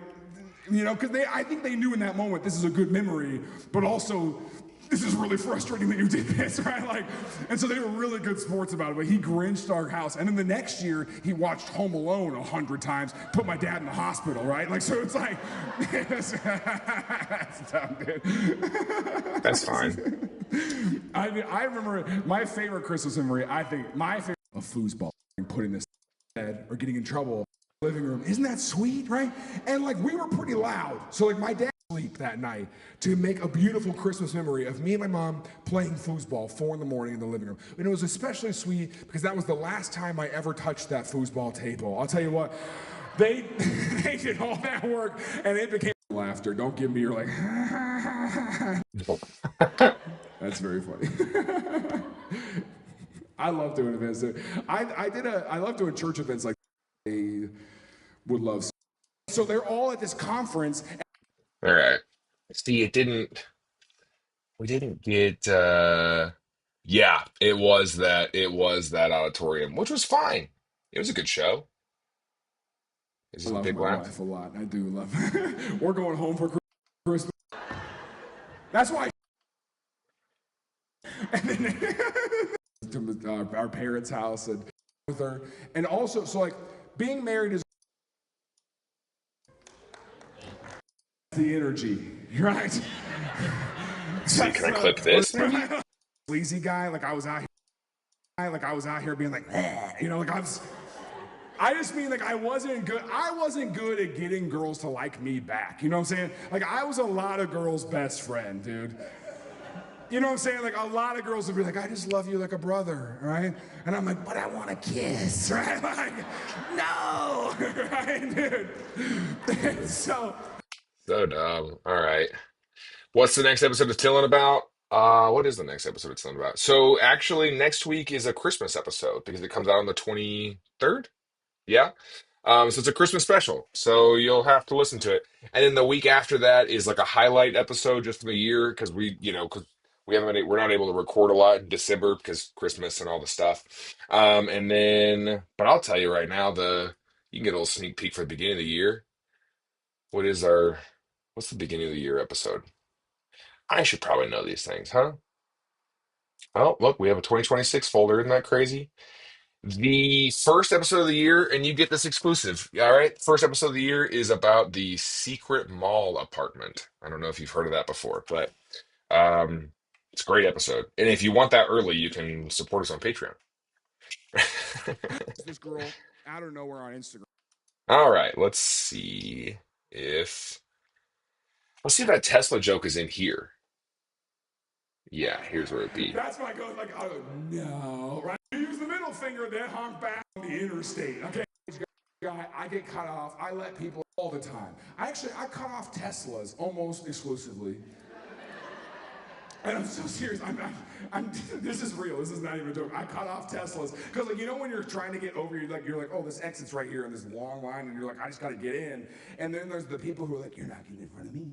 because I think they knew in that moment this is a good memory, but also this is really frustrating that you did this, right? And so they were really good sports about it, but he Grinched our house. And then the next year, he watched Home Alone 100 times, put my dad in the hospital, right? So it's like, that's dumb, dude. That's fine. I remember my favorite Christmas memory, of foosball, putting this bed or getting in trouble living room. Isn't that sweet, right? And we were pretty loud. So my dad sleep that night to make a beautiful Christmas memory of me and my mom playing foosball 4 in the morning in the living room. And it was especially sweet because that was the last time I ever touched that foosball table. I'll tell you what, They they did all that work and it became laughter. Don't give me your like that's very funny. I love doing events. I love doing church events like they would love. So they're all at this conference. All right. See, we didn't get yeah, it was that auditorium, which was fine. It was a good show. Is I this a love big my laugh? wife a lot. I do love her. We're going home for Christmas. That's why. And then to our parents' house and with her. And also, so like being married is the energy, right? See, That's can I clip this maybe? sleazy guy. Like I was out here being like, you know, like I just mean like I wasn't good. I wasn't good at getting girls to like me back. You know what I'm saying? Like I was a lot of girls' best friend, dude. You know what I'm saying? Like a lot of girls would be like, I just love you like a brother, right? And I'm like, but I want a kiss, right? Like, no, right, dude. So So dumb. All right. What's the next episode of Tillin about? What is the next episode of Tillin about? So actually, next week is a Christmas episode because it comes out on the 23rd. Yeah. So it's a Christmas special. So you'll have to listen to it. And then the week after that is like a highlight episode just from the year because because we're not able to record a lot in December because Christmas and all the stuff. But I'll tell you right now, you can get a little sneak peek for the beginning of the year. What is what's the beginning of the year episode? I should probably know these things, huh? Oh, look, we have a 2026 folder. Isn't that crazy? The first episode of the year, and you get this exclusive. All right. First episode of the year is about the secret mall apartment. I don't know if you've heard of that before, but it's a great episode. And if you want that early, you can support us on Patreon. this girl out of nowhere on Instagram. All right. If let's see if that Tesla joke is in here. Yeah, here's where it be. That's when I go like, oh no, right? You use the middle finger, then honk back on the interstate. Okay, guy, I get cut off. I let people all the time. I cut off Teslas almost exclusively. And I'm so serious. This is real. This is not even a joke. I cut off Teslas because, like, you know, when you're trying to get over, you're like, oh, this exit's right here in this long line, and you're like, I just got to get in. And then there's the people who are like, you're not getting in front of me.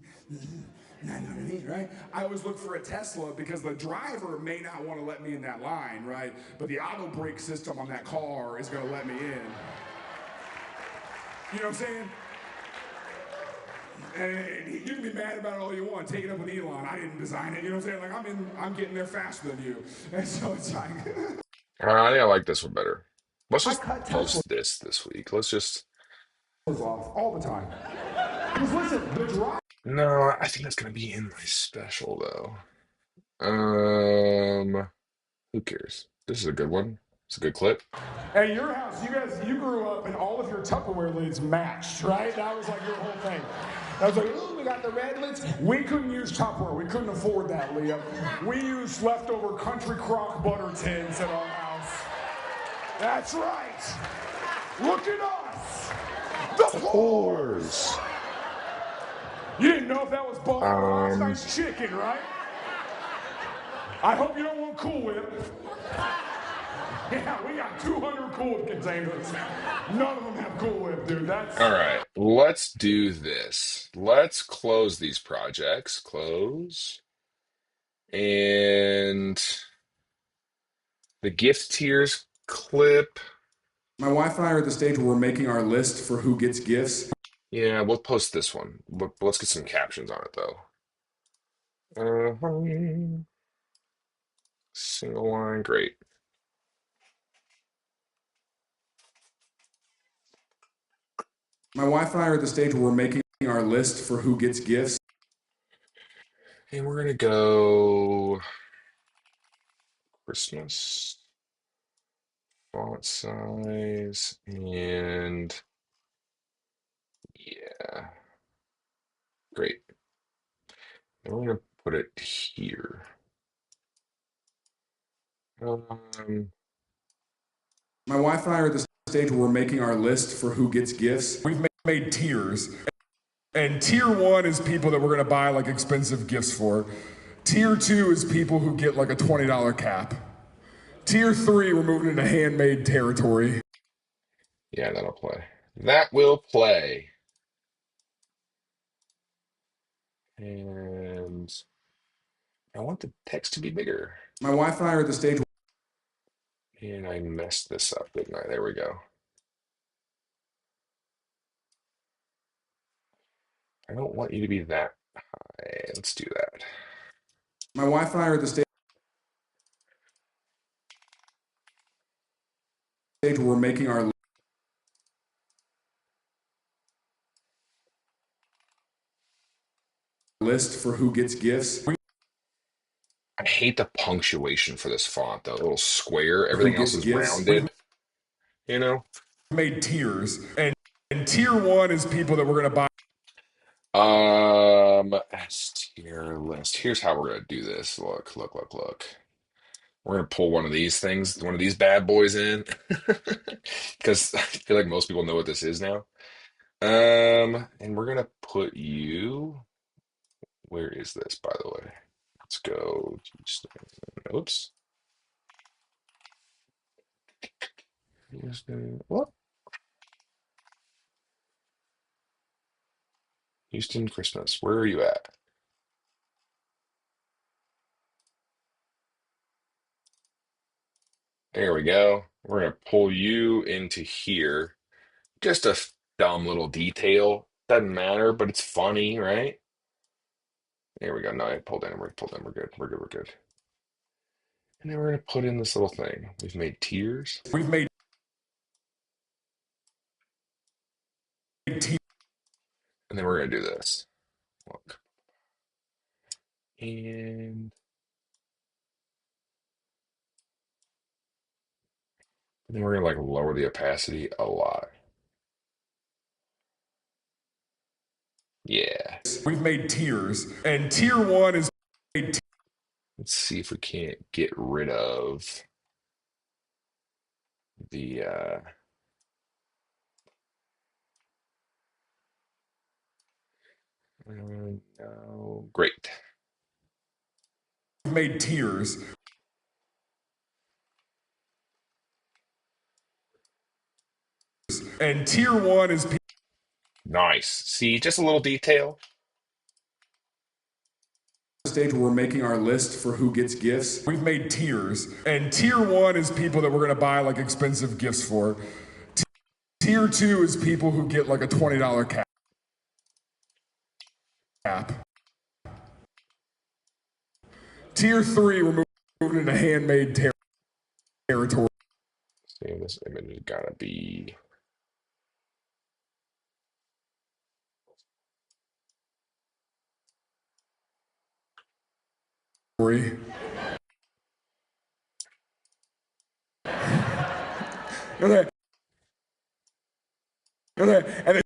Not in front of me, right? I always look for a Tesla because the driver may not want to let me in that line, right? But the auto brake system on that car is going to let me in. You know what I'm saying? And you can be mad about it all you want. Take it up with Elon. I didn't design it. You know what I'm saying? Like I'm getting there faster than you. And so it's like I think I like this one better. Let's I just cut Teslas post this week. Let's just. off all the time. Because listen, the drive. No, I think that's gonna be in my special though. Who cares? This is a good one. It's a good clip. At your house, you grew up and all of your Tupperware lids matched, right? That was like your whole thing. I was like, ooh, we got the red lids. We couldn't use Tupperware. We couldn't afford that, Leah. We used leftover country crock butter tins at our house. That's right. Look at us. The Whores. You didn't know if that was bone or last night's chicken, right? I hope you don't want Cool Whip. Yeah, we got 200 Cool Whip containers. None of them have Cool Whip, dude. That's All right, let's do this. Let's close these projects. Close. And the gift tiers clip. my wife and I are at the stage where we're making our list for who gets gifts. Yeah, we'll post this one. Let's get some captions on it though. Single line, great. My wife and I are at the stage where we're making our list for who gets gifts. And we're gonna go Christmas font size and yeah, great. And we're gonna put it here. Um, My wife and I are at the stage where we're making our list for who gets gifts. We've made tiers. And tier one is people that we're gonna buy like expensive gifts for. Tier two is people who get like a $20 cap. Tier three, we're moving into handmade territory. Yeah, that'll play. That will play. And I want the text to be bigger. My Wi-Fi or the stage. And I messed this up, didn't I? There we go. I don't want you to be that high. Let's do that. My Wi-Fi or the stage where we're making our list for who gets gifts. I hate the punctuation for this font, though. A little square. Who Everything else gets is gifts? We've rounded, you know? made tiers, and tier one is people that we're gonna buy. S tier list. Here's how we're gonna do this. Look, look, look, look. We're gonna pull one of these things, one of these bad boys in, because I feel like most people know what this is now. And we're gonna put you. Where is this, by the way? Let's go. Oops. What? Houston Christmas. Where are you at? There we go. We're gonna pull you into here. Just a dumb little detail. Doesn't matter, but it's funny, right? There we go. No, I pulled in. We're pulled in. We're good. We're good. We're good. And then we're gonna put in this little thing. We've made tiers, We've made tiers. and then we're gonna do this. Look, and then we're gonna like lower the opacity a lot. Yeah. We've made tiers, and tier one is made Let's see if we can't get rid of the no. Great. made tiers, and tier one is Nice. See, just a little detail. stage where we're making our list for who gets gifts. We've made tiers, and tier one is people that we're gonna buy like expensive gifts for. Tier two is people who get like a $20 cap. Tier three, we're moving into handmade territory. See, this image has gotta be. Okay. Okay.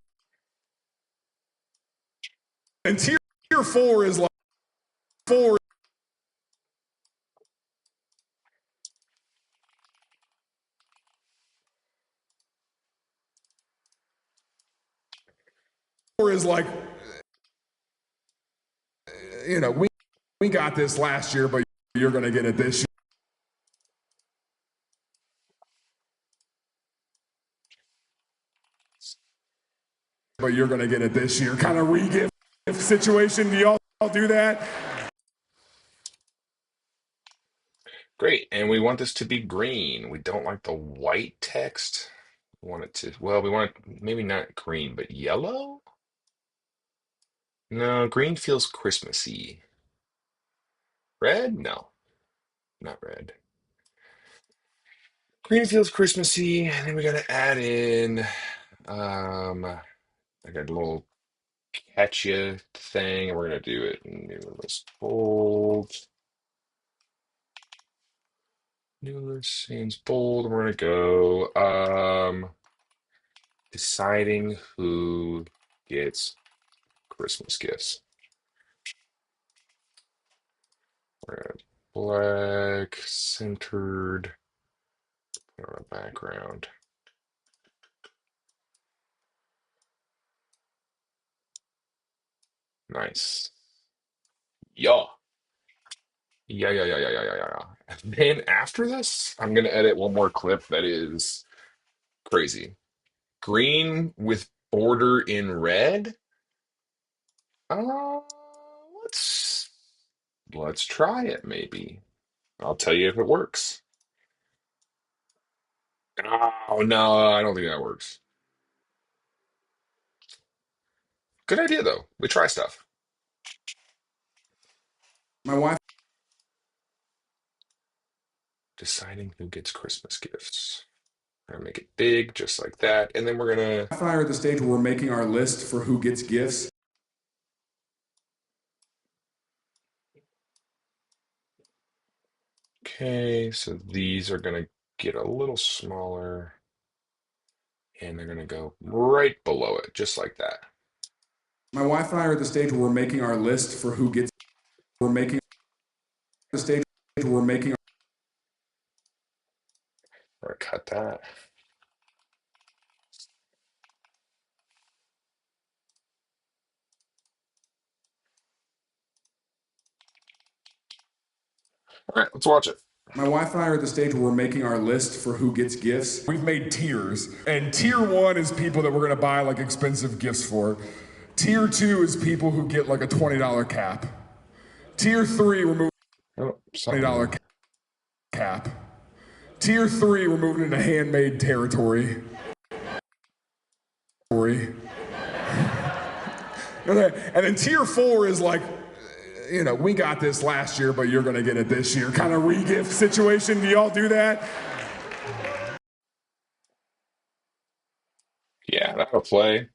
And tier four is like four is like, you know, we got this last year, but you're gonna get it this year. But you're gonna get it this year. Kind of re-gift situation. Do y'all do that? Great. And we want this to be green. We don't like the white text. We want it to, well, we want it maybe not green, but yellow? No, green feels Christmassy. Red? No, not red. Green feels Christmassy. And then we gotta add in like a little catchy thing. And we're gonna do it in Newlist bold. Newlist scenes bold. And we're gonna go deciding who gets Christmas gifts. Red, black, centered, or a background. Nice. Yeah. Yeah. And then after this, I'm gonna edit one more clip that is crazy. Green with border in red. Uh, let's let's try it maybe. I'll tell you if it works. Oh no, I don't think that works. Good idea though. We try stuff. My wife Deciding who gets Christmas gifts. We're gonna make it big, just like that, and then we're gonna. and I are at the stage where we're making our list for who gets gifts. Okay, so these are gonna get a little smaller, and they're gonna go right below it, just like that. My wife and I are at the stage where we're making our list for who gets. We're making the stage where we're making. We're gonna cut that. All right, let's watch it. My wife and I are at the stage where we're making our list for who gets gifts. We've made tiers, and tier 1 is people that we're gonna buy like expensive gifts for. Tier 2 is people who get like a $20 cap. Tier 3, we're moving Oh, $20 something. cap. Tier 3, we're moving into handmade territory. And then tier 4 is like, you know, we got this last year, but you're gonna get it this year kind of re-gift situation. Do y'all do that? Yeah, that'll play.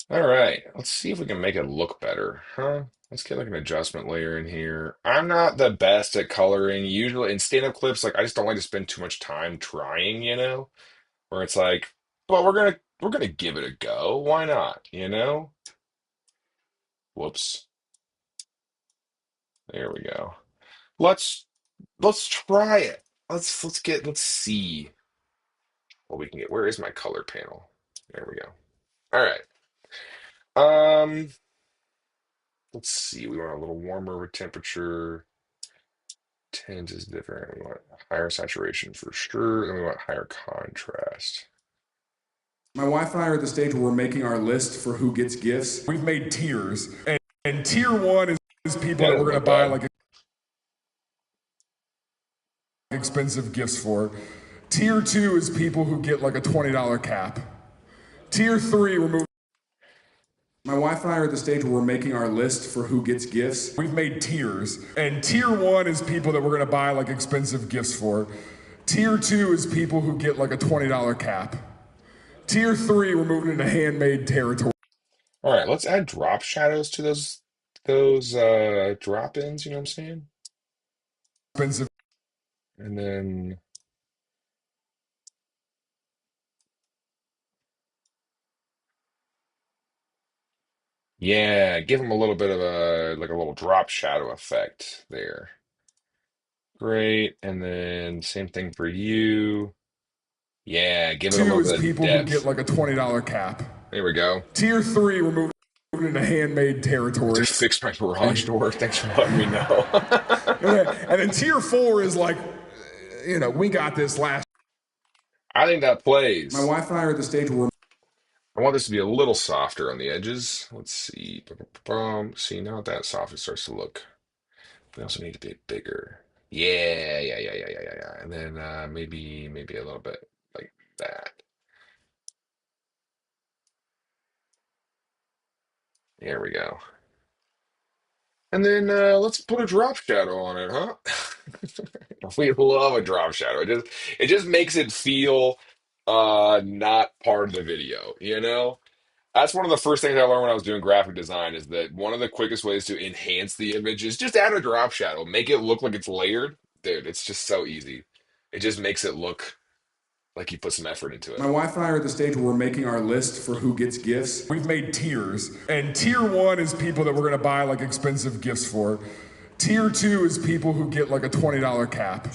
All right, let's see if we can make it look better, huh? Let's get like an adjustment layer in here. I'm not the best at coloring. Usually in stand-up clips, like I just don't like to spend too much time trying, where it's like, but we're gonna give it a go. Why not, Whoops. There we go. Let's let's try it. Let's see what we can get. Where is my color panel? There we go. All right. Um, let's see. We want a little warmer temperature. Tint is different. We want higher saturation for sure, and we want higher contrast. My wife and I are at the stage where we're making our list for who gets gifts. We've made tiers, and tier 1 is people That that we're didn't gonna look buy bad. like expensive gifts for. Tier 2 is people who get like a $20 cap. Tier 3, we're moving. My wife and I are at the stage where we're making our list for who gets gifts. We've made tiers, and tier 1 is people that we're gonna buy like expensive gifts for. Tier 2 is people who get like a $20 cap. Tier 3, we're moving into handmade territory. All right, let's add drop shadows to those drop-ins, you know what I'm saying? Expensive. And then yeah, give them a little bit of a like a little drop shadow effect there. Great. And then same thing for you. Yeah, give it a 2 little is bit of people who get depth. like a $20 cap. There we go. Tier 3, we're moving into handmade territory. Just fixed my garage door. Thanks for letting me know. And then tier 4 is like, you know, we got this last. I think that My plays. wife and I are at the stage where I want this to be a little softer on the edges. Let's see. See, now that soft, it starts to look. We also need to be bigger. Yeah. And then maybe a little bit like that. There we go. And then let's put a drop shadow on it, huh? We love a drop shadow. It just makes it feel not part of the video, That's one of the first things I learned when I was doing graphic design is that one of the quickest ways to enhance the image is just add a drop shadow. Make it look like it's layered. Dude, it's just so easy. It just makes it look like you put some effort into my it. wife and I are at the stage where we're making our list for who gets gifts. We've made tiers, and tier 1 is people that we're gonna buy like expensive gifts for. Tier 2 is people who get like a $20 cap.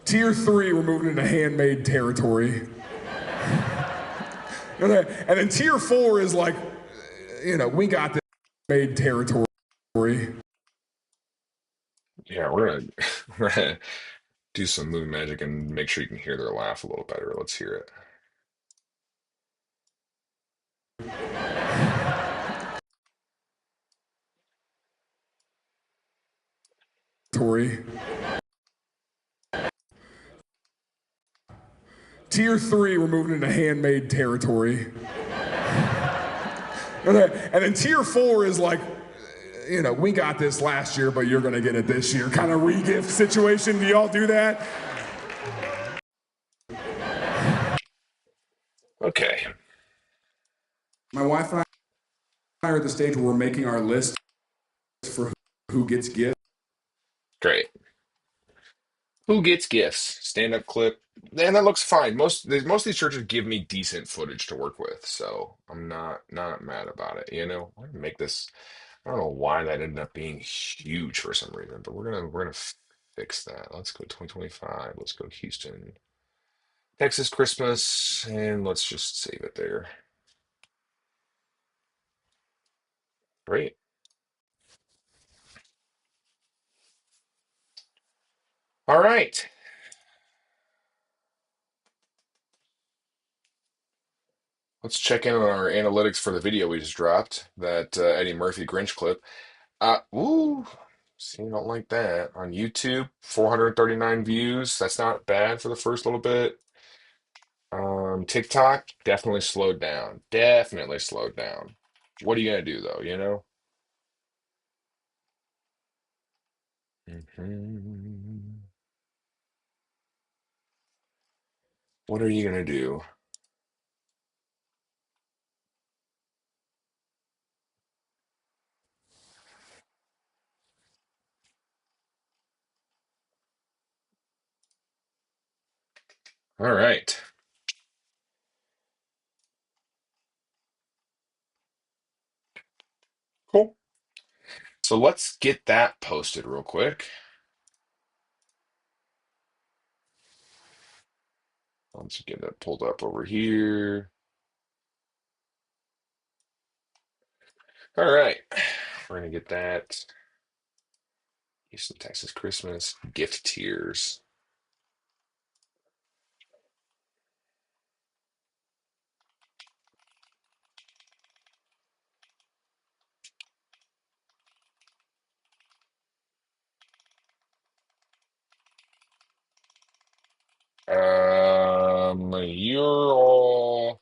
Tier 3, we're moving into handmade territory. And then tier 4 is like, you know, we got this. made territory. Yeah, we're gonna we're gonna do some movie magic and make sure you can hear their laugh a little better. Let's hear it. Tier 3, we're moving into handmade territory. And then tier 4 is like, we got this last year, but you're gonna get it this year kind of re-gift situation. Do y'all do that? Okay, My wife and I are at the stage where we're making our list for who gets gifts. great. Who gets gifts? Stand-up clip. And that looks fine. Most of these churches give me decent footage to work with, so I'm not mad about it. I'm gonna make this. I don't know why that ended up being huge for some reason, but we're gonna fix that. Let's go 2025. Let's go Houston, Texas Christmas, and let's just save it there. Great. All right. Let's check in on our analytics for the video we just dropped, that Eddie Murphy Grinch clip. Ooh, see, you don't like that. On YouTube, 439 views. That's not bad for the first little bit. TikTok definitely slowed down. Definitely slowed down. What are you gonna do though, you know? Mhm. What are you gonna do? All right. Cool. So let's get that posted real quick. Let's get that pulled up over here. All right. We're gonna get that. Houston, Texas Christmas gift tiers. You're all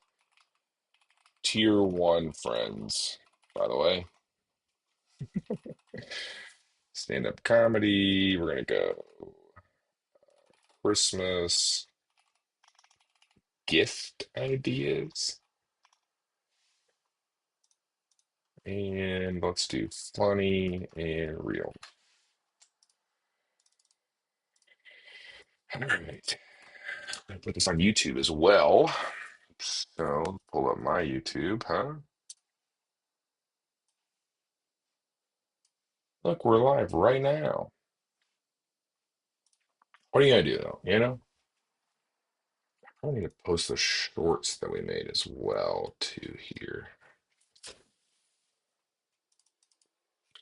tier one friends, by the way. Stand-up comedy. We're gonna go Christmas gift ideas. And let's do funny and real. All right. I'm gonna put this on YouTube as well. So pull up my YouTube, huh? Look, we're live right now. What are you gonna do though? I need to post the shorts that we made as well too here.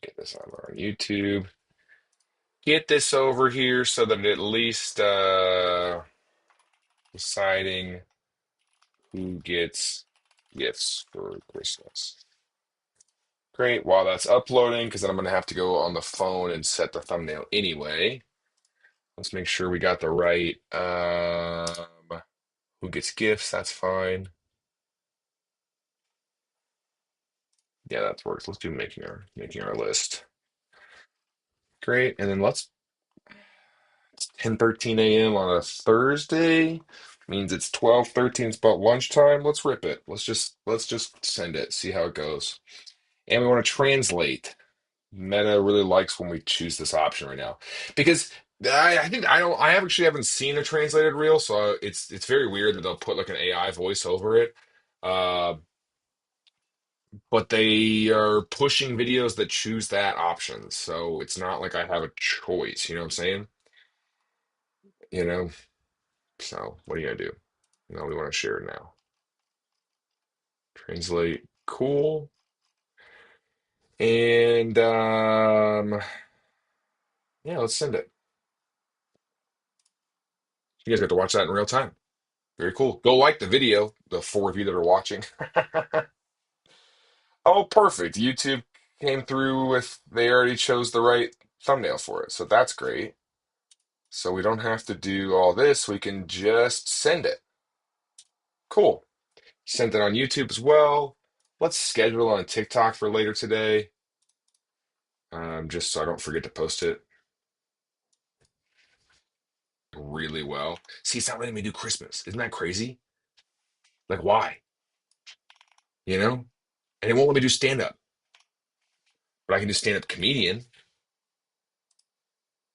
Get this on our YouTube. Get this over here so that at least deciding who gets gifts for Christmas. Great. While that's uploading, because then I'm gonna have to go on the phone and set the thumbnail anyway. Let's make sure we got the right who gets gifts, that's fine. Yeah, that works. Let's do making our list. Great. And then let's 10:13 a.m. on a Thursday. Means it's 12:13. It's about lunchtime. Let's rip it. Let's just send it, see how it goes. And we want to translate. Meta really likes when we choose this option right now. Because I think I actually haven't seen a translated reel, so it's very weird that they'll put like an AI voice over it. Uh, but they are pushing videos that choose that option. So it's not like I have a choice, you know what I'm saying? You know? So what are you gonna do? No, we want to share it now. Translate. Cool. And yeah, let's send it. You guys get to watch that in real time. Very cool. Go like the video, the four of you that are watching. Oh, perfect. YouTube came through with, they already chose the right thumbnail for it. So that's great. So we don't have to do all this. We can just send it. Cool. Sent it on YouTube as well. Let's schedule on TikTok for later today, just so I don't forget to post it really well. See, it's not letting me do Christmas. Isn't that crazy? Like, why? You know? And it won't let me do stand up, but I can do stand up comedian.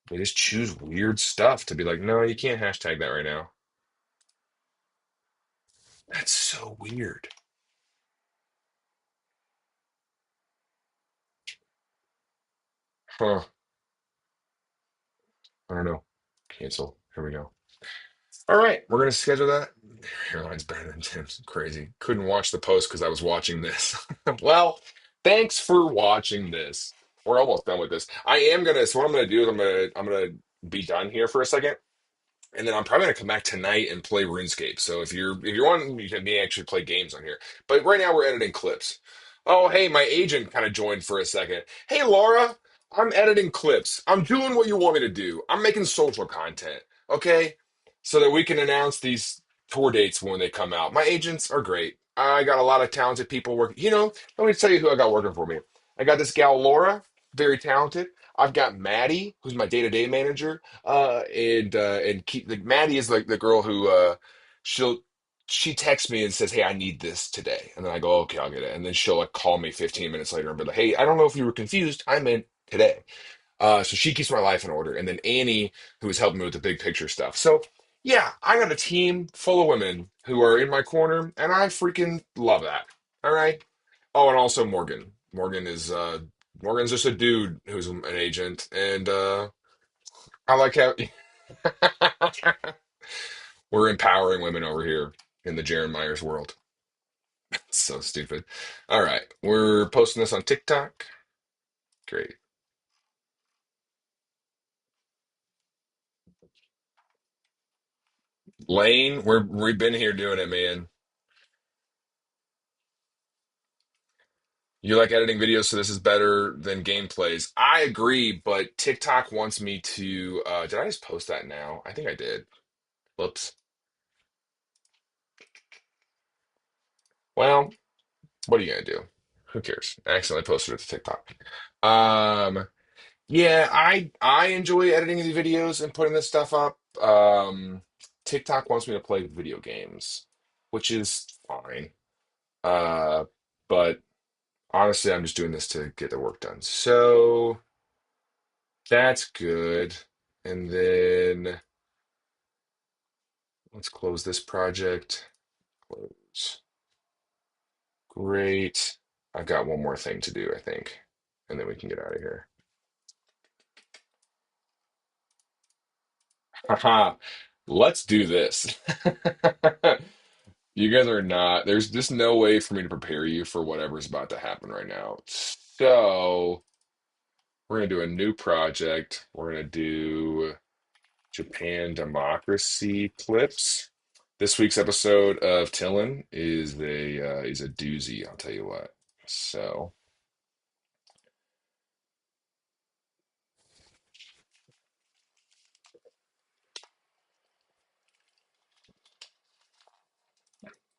They just choose weird stuff to be like, no, you can't hashtag that right now. That's so weird. Huh. I don't know. Cancel. Here we go. All right, we're gonna schedule that. Airline's better than Tim's. Crazy. Couldn't watch the post because I was watching this. Well, thanks for watching this. We're almost done with this. I am gonna. So what I'm gonna do is I'm gonna be done here for a second. And then I'm probably gonna come back tonight and play RuneScape. So if you're wanting, you can me actually play games on here. But right now we're editing clips. Oh, hey, my agent kind of joined for a second. Hey, Laura, I'm editing clips. I'm doing what you want me to do. I'm making social content, okay? So that we can announce these tour dates when they come out. My agents are great. I got a lot of talented people working. Let me tell you who I got working for me. I got this gal Laura, very talented. I've got Maddie, who's my day-to-day manager. And keep like Maddie is like the girl who she'll she texts me and says, "Hey, I need this today," and then I go, "Okay, I'll get it." And then she'll like call me 15 minutes later and be like, "Hey, I don't know if you were confused. I meant today." So she keeps my life in order. And then Annie, who is helping me with the big picture stuff. So yeah, I got a team full of women who are in my corner, and I freaking love that. All right. Oh, and also Morgan. Morgan's just a dude who's an agent, and I like how we're empowering women over here in the Jaron Myers world. So stupid. All right, we're posting this on TikTok. Great. Lane, we've been here doing it, man. You like editing videos, so this is better than gameplays. I agree, but TikTok wants me to did I just post that now? I think I did. Whoops. Well, what are you gonna do? Who cares? I accidentally posted it to TikTok. Um Yeah, I enjoy editing the videos and putting this stuff up. TikTok wants me to play video games, which is fine. Uh, but honestly, I'm just doing this to get the work done. So that's good. And then let's close this project. Close. Great. I've got one more thing to do, I think, and then we can get out of here. Haha. Let's do this. You guys are not, there's just no way for me to prepare you for whatever's about to happen right now. So, we're going to do a new project. We're going to do Japan democracy clips. This week's episode of Tillin is a doozy, I'll tell you what. So,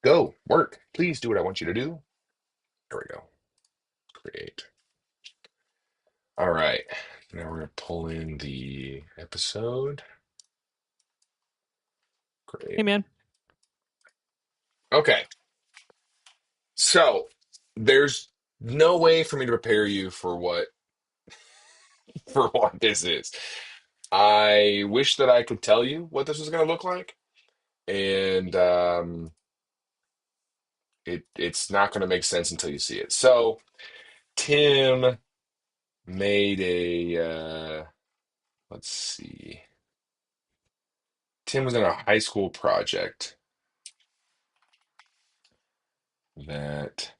go, work. Please do what I want you to do. There we go. Create. All right. Now we're going to pull in the episode. Hey, Great. man. Okay. So there's no way for me to prepare you for what for what this is. I wish that I could tell you what this was going to look like, and it's not going to make sense until you see it. So Tim made let's see. Tim was in a high school project that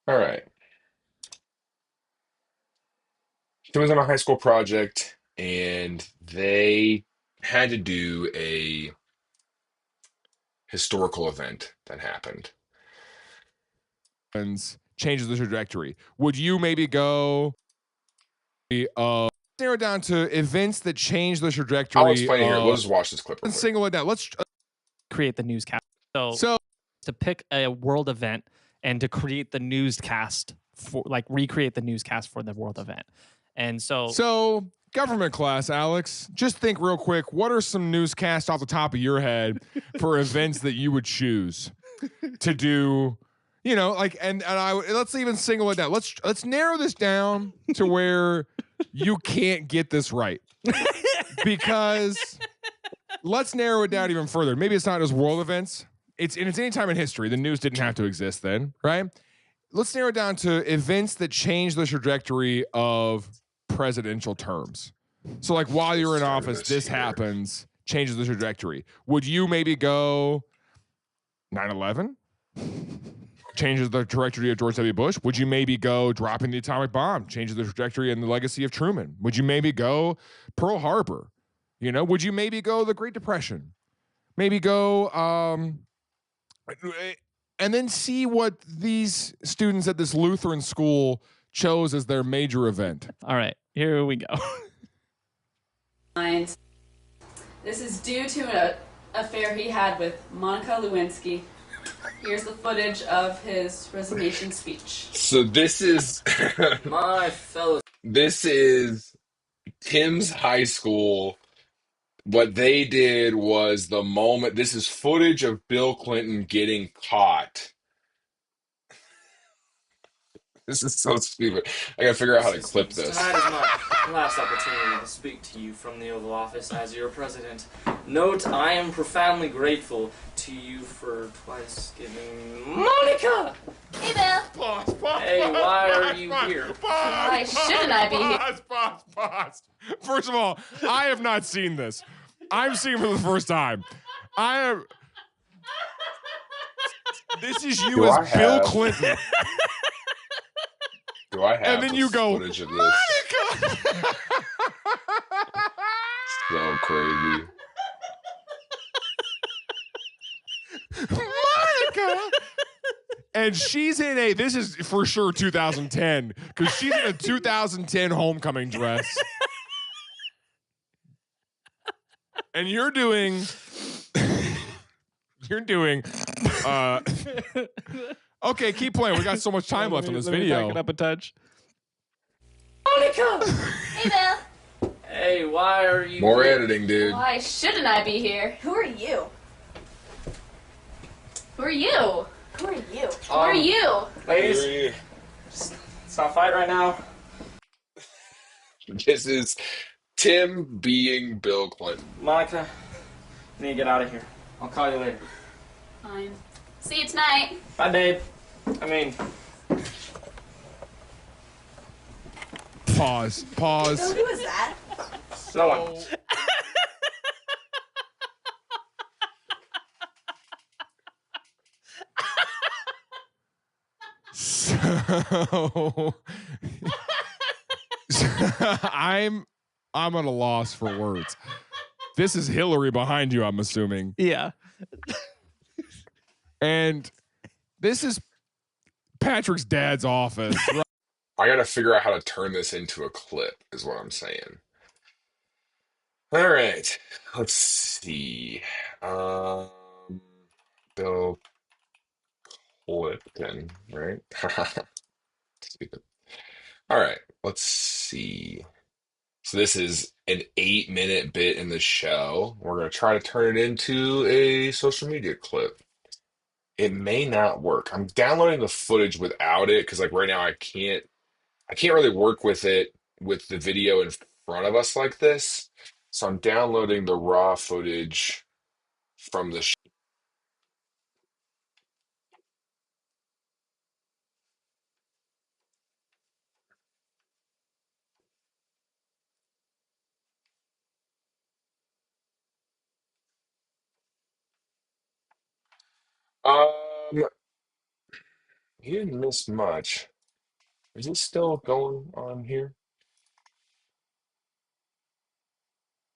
All right. She was on a high school project, and they had to do a historical event that happened. Changes the trajectory. Would you maybe go narrow down to events that change the I'll trajectory explain it here. We'll just watch this clip real and quick. single it down? Let's Create the newscast. So to pick a world event and to create the newscast for like recreate the newscast for the world event. And so government class, Alex, just think real quick. What are some newscasts off the top of your head for events that you would choose to do? You know, like and let's even single it down. Let's narrow this down to where you can't get this right. Because let's narrow it down even further. Maybe it's not just world events. It's any time in history. The news didn't have to exist then, right? Let's narrow it down to events that change the trajectory of presidential terms. So, like while you're in office, this happens, changes the trajectory. Would you maybe go 9/11? Changes the trajectory of George W. Bush? Would you maybe go dropping the atomic bomb? Changes the trajectory and the legacy of Truman? Would you maybe go Pearl Harbor? You know, would you maybe go the Great Depression? Maybe go and then see what these students at this Lutheran school chose as their major event. all right, here we go. This is due to an affair he had with Monica Lewinsky. Here's the footage of his resignation speech. So this is My fellow. this is Tim's high school. What they did was the moment. This is footage of Bill Clinton getting caught. This is so stupid. I gotta figure out how to clip this. Tonight is my last opportunity to speak to you from the Oval Office as your president. Note, I am profoundly grateful to you for twice giving Monica! Hey, Bill. Pause. Hey, why are you here? Why shouldn't I be here? Pause. First of all, I have not seen this. I'm seeing it for the first time. I am. This is you Do as I Bill have- Clinton. Do I have And then the you go, footage of this? So crazy. Monica. And she's in this is for sure 2010, because she's in a 2010 homecoming dress. And you're doing, okay, keep playing. We got so much time left on this video. Back it up a touch. Monica! Hey, Bill. Hey, why are you More here? editing, dude. Why shouldn't I be here? Who are you? Who are you? Who are you? Who are you? Ladies, let's not fight right now. This is Tim being Bill Clinton. Monica, I need to get out of here. I'll call you later. Fine. See you tonight. Bye, babe. I mean, Pause. Who was that? no one. So, I'm at a loss for words. This is Hillary behind you, I'm assuming. Yeah. And this is Patrick's dad's office. I gotta figure out how to turn this into a clip, is what I'm saying. All right, let's see. Bill Clifton, right? Stupid. All right, let's see. So this is an 8-minute bit in the show. We're gonna try to turn it into a social media clip. It may not work. I'm downloading the footage without it because, like, right now I can't really work with it with the video in front of us like this. So I'm downloading the raw footage from the show. Um, He didn't miss much. Is it still going on here?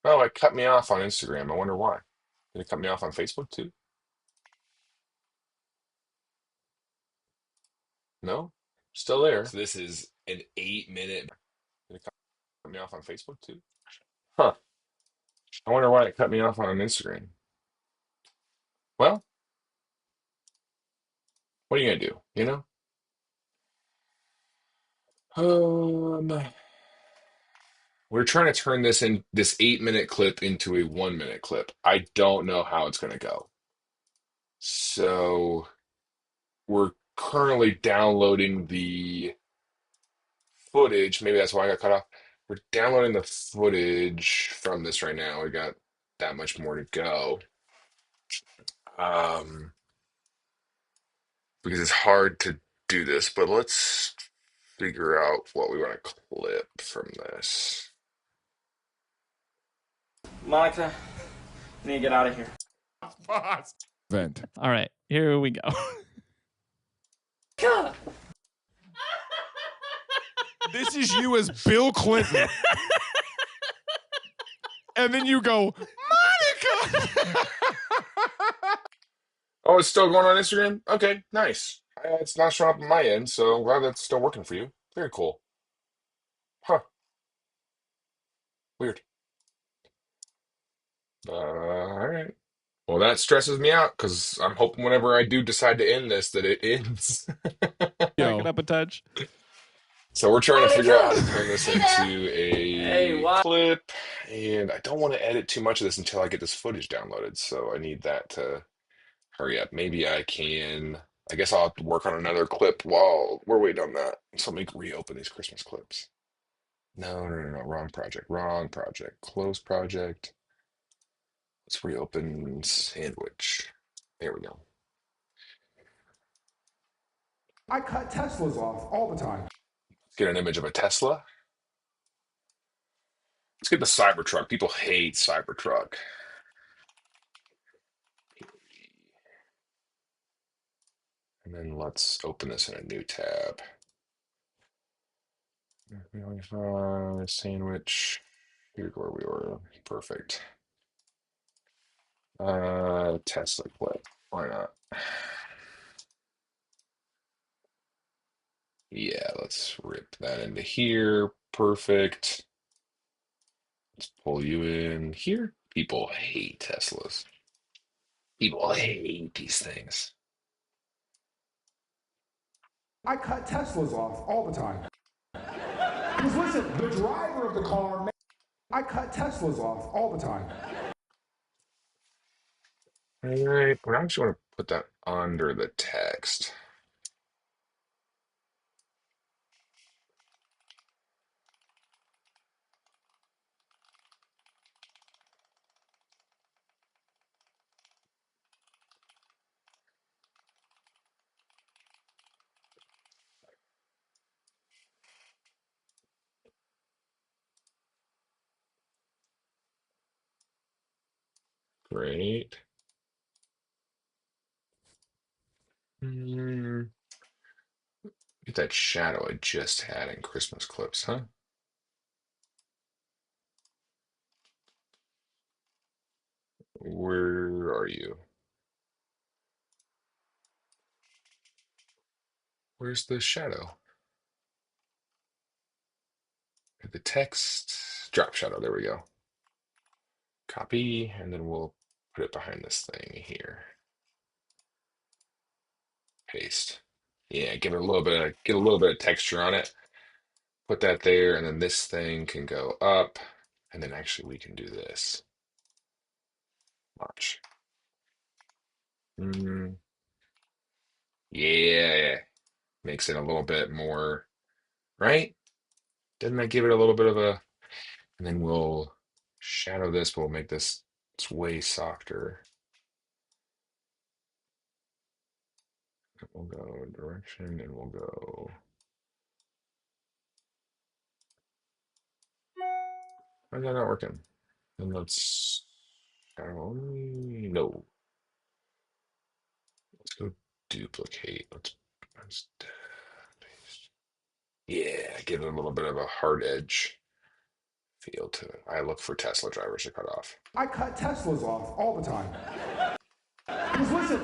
Oh, it cut me off on Instagram. I wonder why. Did it cut me off on Facebook too? No? Still there. So this is an 8-minute. Did it cut me off on Facebook too? Huh. I wonder why it cut me off on Instagram. Well, what are you gonna do? You know? We're trying to turn this 8-minute clip into a 1-minute clip. I don't know how it's gonna go. So we're currently downloading the footage. Maybe that's why I got cut off. We're downloading the footage from this right now. We got that much more to go. Um, because it's hard to do this, but let's figure out what we want to clip from this. Monica, you need to get out of here. Vent. All right, here we go. God. This is you as Bill Clinton. And then you go, Monica. Oh, it's still going on Instagram? Okay, nice. It's not showing up on my end, so I'm glad that's still working for you. Very cool. Huh. Weird. All right. Well, that stresses me out because I'm hoping whenever I do decide to end this, that it ends. Back it up a touch. So we're trying to figure out how to turn this into Hey, a why? clip, and I don't want to edit too much of this until I get this footage downloaded. So I need that to hurry up. Maybe I can. I guess I'll have to work on another clip while we're waiting on that. So let me reopen these Christmas clips. No. Wrong project. Wrong project. Close project. Let's reopen sandwich. There we go. I cut Teslas off all the time. Let's get an image of a Tesla. Let's get the Cybertruck. People hate Cybertruck. And then let's open this in a new tab. Sandwich. Here's where we were. Perfect. Tesla clip. Why not? Yeah, let's rip that into here. Perfect. Let's pull you in here. People hate Teslas. People hate these things. I cut Teslas off all the time. Because listen, the driver of the car, I cut Teslas off all the time. All right, we actually want to put that under the text. Great. Mm, Get that shadow I just had in Christmas clips, huh? Where are you? Where's the shadow? The text, drop shadow, there we go. Copy, and then we'll put it behind this thing here. Paste. Yeah, get a little bit of texture on it. Put that there, and then this thing can go up, and then actually we can do this. Watch. Mm, yeah, makes it a little bit more, right? Doesn't that give it a little bit of a, and then we'll shadow this, but we'll make this, it's way softer. We'll go direction, and we'll go. Why is that not working? And let's no. Let's go duplicate. Let's Yeah, give it a little bit of a hard edge feel to it. I look for Tesla drivers to cut off. I cut Teslas off all the time. Because listen,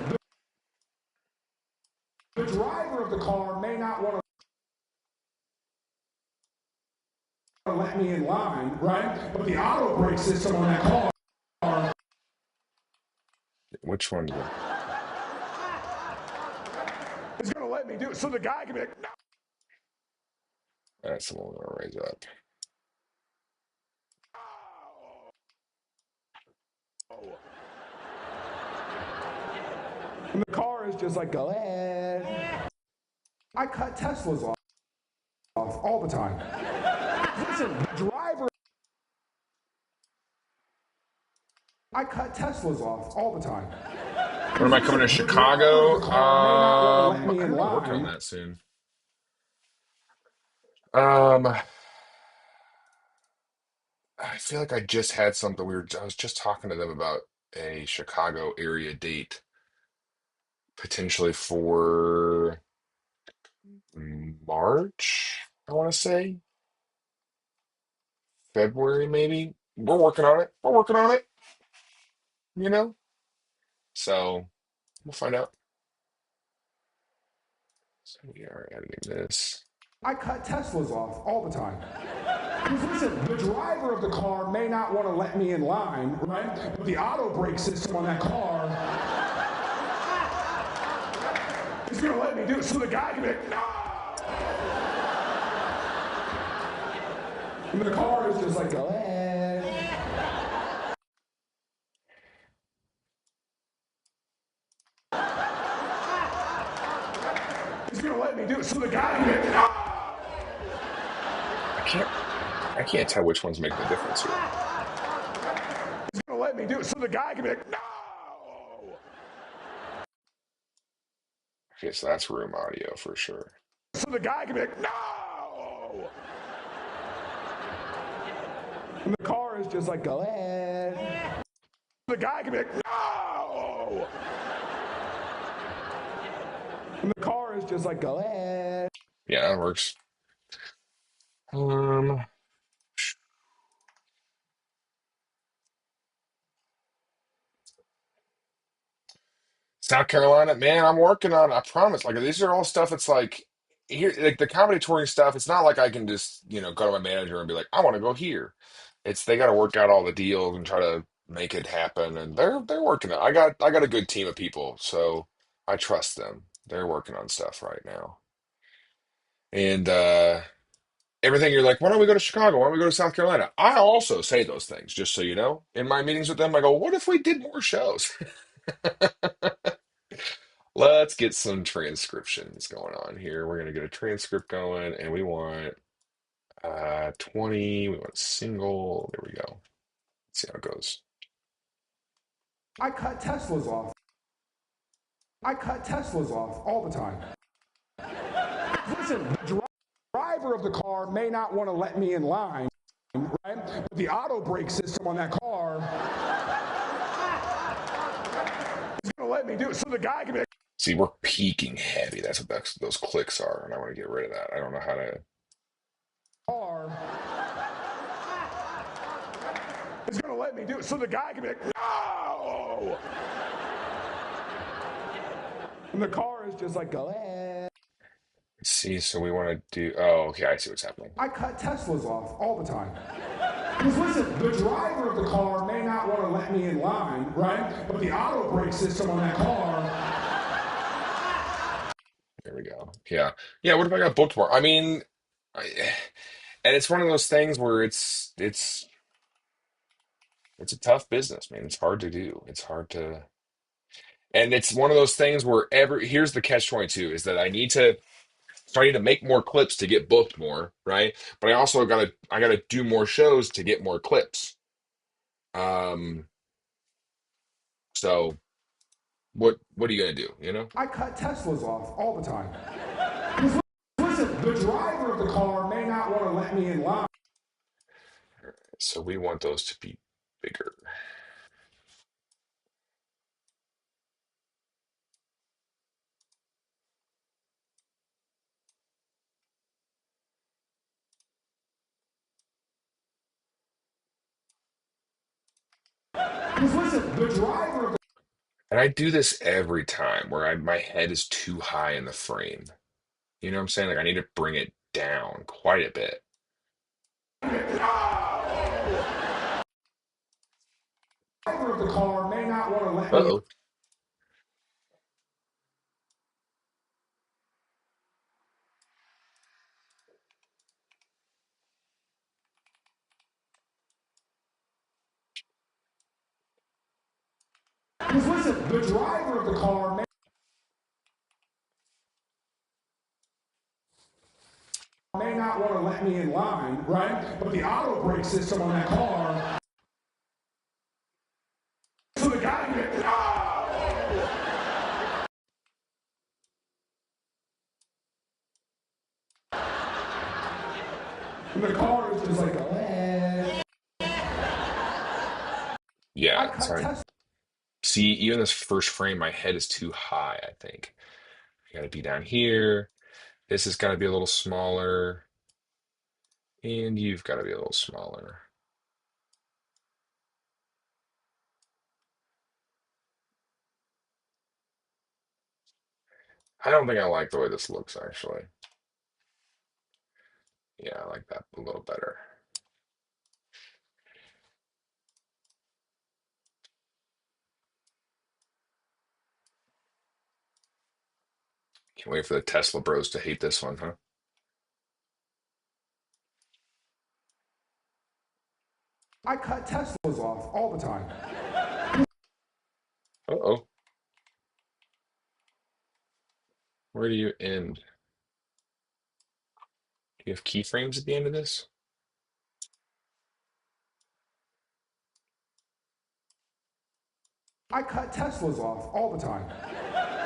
the driver of the car may not want to let me in line, right? But the auto brake system on that car. Which one? It's going to let me do it. So the guy can be like, no. That's the one I'm gonna raise up. And the car is just like, go ahead. I cut Teslas off all the time. Listen, the driver. I cut Teslas off all the time. When am I coming to Chicago? I'm working on that soon. I feel like I just had something. I was just talking to them about a Chicago area date, potentially for March, I want to say. February, maybe. We're working on it. We're working on it, you know? So we'll find out. So we are editing this. I cut Teslas off all the time. Because listen, the driver of the car may not want to let me in line, right? But the auto brake system on that car is going to let me do it. So the guy can be like, no! And the car is just like, go ahead. It's going to let me do it. So the guy can be like, no! I can't tell which one's making the difference here. It's going to let me do it. So the guy can be like, no! Okay, so that's room audio for sure. So the guy can be like, no! And the car is just like, go ahead. The guy can be like, no! And the car is just like, go ahead. Yeah, that works. South Carolina, man, I'm working on it. I promise. Like these are all stuff. It's like here, like the comedy touring stuff. It's not like I can just go to my manager and be like, I want to go here. It's they got to work out all the deals and try to make it happen. And they're working it. I got a good team of people, so I trust them. They're working on stuff right now. And everything you're like, why don't we go to Chicago? Why don't we go to South Carolina? I also say those things, just so you know. In my meetings with them, I go, what if we did more shows? Let's get some transcriptions going on here. We're gonna get a transcript going, and we want 20. We want single. There we go. Let's see how it goes. I cut Teslas off. I cut Teslas off all the time. Listen, the driver of the car may not want to let me in line, right? But the auto brake system on that car is going to let me do it. So the guy can be like, See, we're peaking heavy. That's what those clicks are, and I want to get rid of that. I don't know how to. car is going to let me do it. So the guy can be like, no! And the car is just like, go ahead. Let's see. So we want to do. Oh, okay. I see what's happening. I cut Teslas off all the time. Because listen, the driver of the car may not want to let me in line, right? But the auto brake system on that car. There we go. Yeah. Yeah. What if I got booked more? I mean, and it's one of those things where it's a tough business, man. It's hard to do. It's hard to. And it's one of those things where here's the catch 22 is that I need to make more clips to get booked more, right? But I gotta do more shows to get more clips. Um, so what are you gonna do, you know? I cut Teslas off all the time. Because listen, the driver of the car may not want to let me in line. So we want those to be bigger. Because listen, the driver of the And I do this every time where my head is too high in the frame. You know what I'm saying? Like I need to bring it down quite a bit. driver of the car may not want to let me. Uh-oh. Because listen, the driver of the car may not want to let me in line, right? But the auto brake system on that car. So the guy gets, and the car is just like, Yeah, I cut sorry. Tesla. See, even this first frame, my head is too high, I think. I gotta be down here. This has got to be a little smaller. And you've got to be a little smaller. I don't think I like the way this looks, actually. Yeah, I like that a little better. Can't wait for the Tesla bros to hate this one, huh? I cut Teslas off all the time. Uh-oh. Where do you end? Do you have keyframes at the end of this? I cut Teslas off all the time.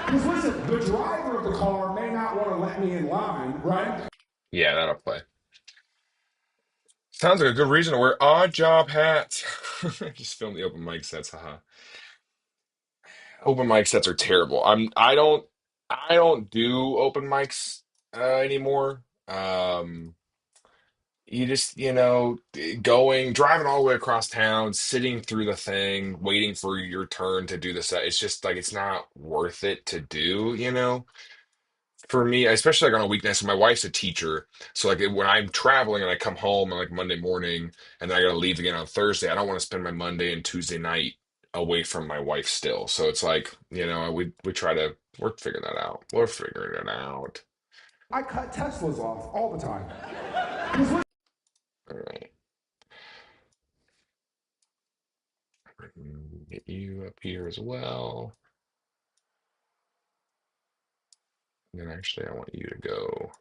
Because listen, the driver of the car may not want to let me in line, right? Yeah, that'll play. Sounds like a good reason to wear odd job hats. Just film the open mic sets, haha. Open mic sets are terrible. I don't do open mics anymore. You just, driving all the way across town, sitting through the thing, waiting for your turn to do the set. It's just like it's not worth it to do. For me, especially like on a weeknight. So my wife's a teacher, so like when I'm traveling and I come home on like Monday morning and then I gotta leave again on Thursday, I don't want to spend my Monday and Tuesday night away from my wife still. So it's like, we try to we're figuring that out. We're figuring it out. I cut Teslas off all the time. All right. Get you up here as well. And then actually I want you to go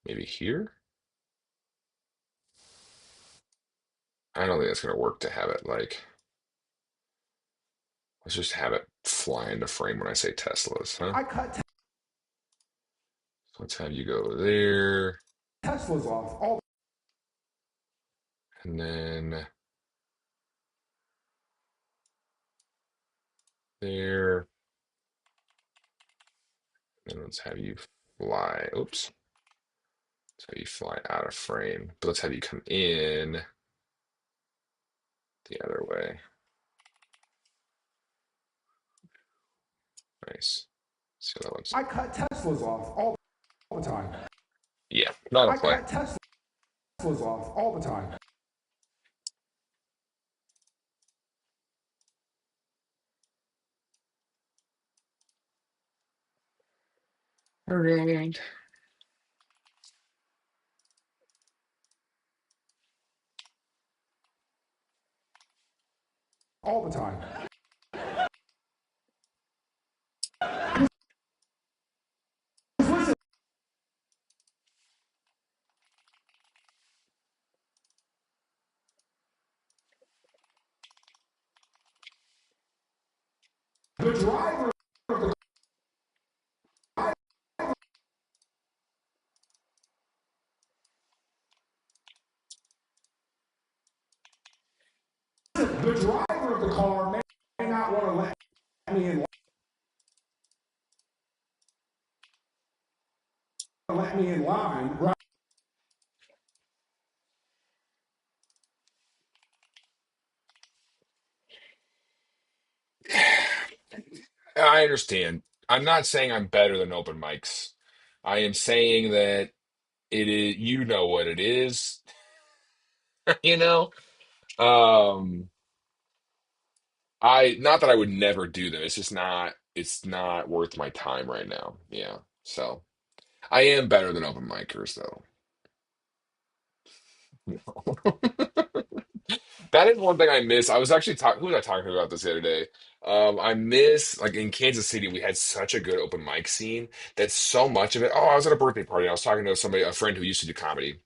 maybe here. I don't think that's gonna work to have it like let's just have it fly into frame when I say Teslas, huh? I cut Let's have you go there, Teslas off all. and then there, and let's have you fly. Oops. Let's have you fly out of frame, but let's have you come in the other way. Nice. See how that looks. I cut Teslas off all the time. Yeah, not a I play. cut Teslas off all the time. All right. All the time. The driver of the driver of the car may not want to let me in line, right? I understand. I'm not saying I'm better than open mics. I am saying that it is, you know what it is, you know? Um, not that I would never do them. It's just it's not worth my time right now. Yeah. So I am better than open micers though. That is one thing I miss. I was actually talking, who was I talking about this the other day? I miss, like in Kansas City, we had such a good open mic scene that so much of it. Oh, I was at a birthday party. And I was talking to somebody, a friend who used to do comedy.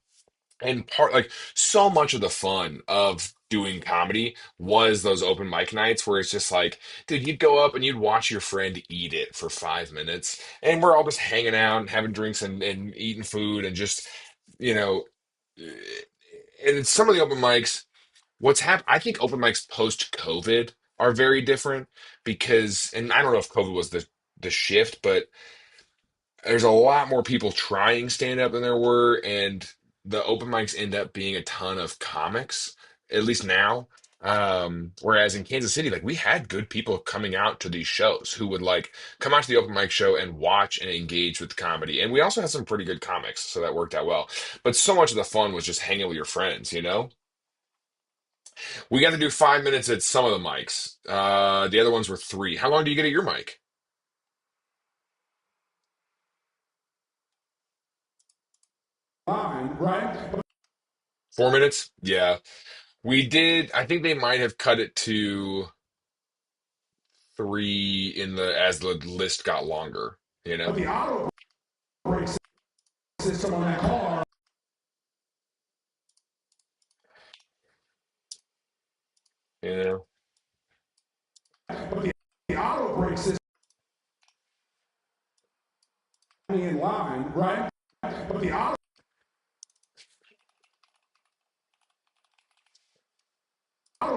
And like so much of the fun of doing comedy was those open mic nights where it's just like, dude, you'd go up and you'd watch your friend eat it for 5 minutes, and we're all just hanging out and having drinks and eating food and just, you know, and it's some of the open mics. What's happened? I think open mics post COVID are very different because, and I don't know if COVID was the shift, but there's a lot more people trying stand up than there were, and the open mics end up being a ton of comics, at least now. Whereas in Kansas City, like we had good people coming out to these shows who would like come out to the open mic show and watch and engage with the comedy. And we also had some pretty good comics, so that worked out well. But so much of the fun was just hanging with your friends, you know? We got to do 5 minutes at some of the mics. The other ones were three. How long do you get at your mic? Line, right? 4 minutes? Yeah. We did. I think they might have cut it to three in the as the list got longer. You But know. the auto brake system on that car, You know. but the auto brake system in line, right? But the auto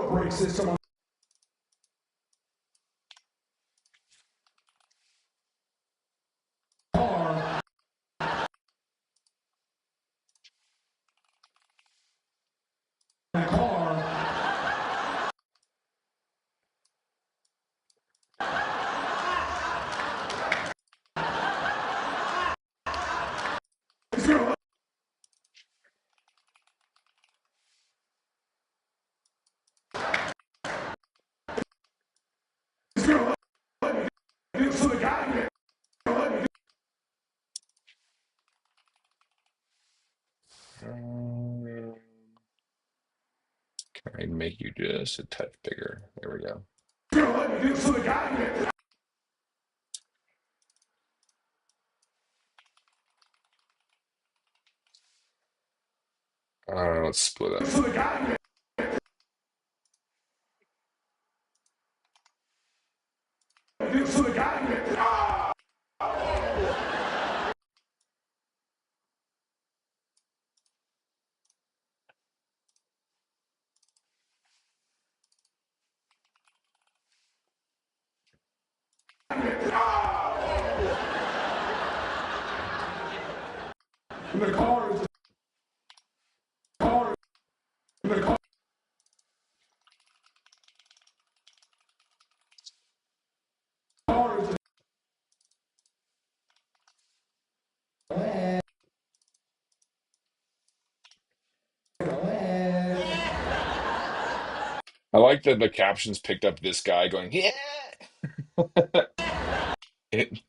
brake system on the car, that car, it's gonna it's gonna let me do so the guy gonna let me Can I make you just a touch bigger? There we go. gonna let me do so the guy Let's split up. so the guy do so the guy in the car is car in the car is I like that the captions picked up this guy going, yeah. It-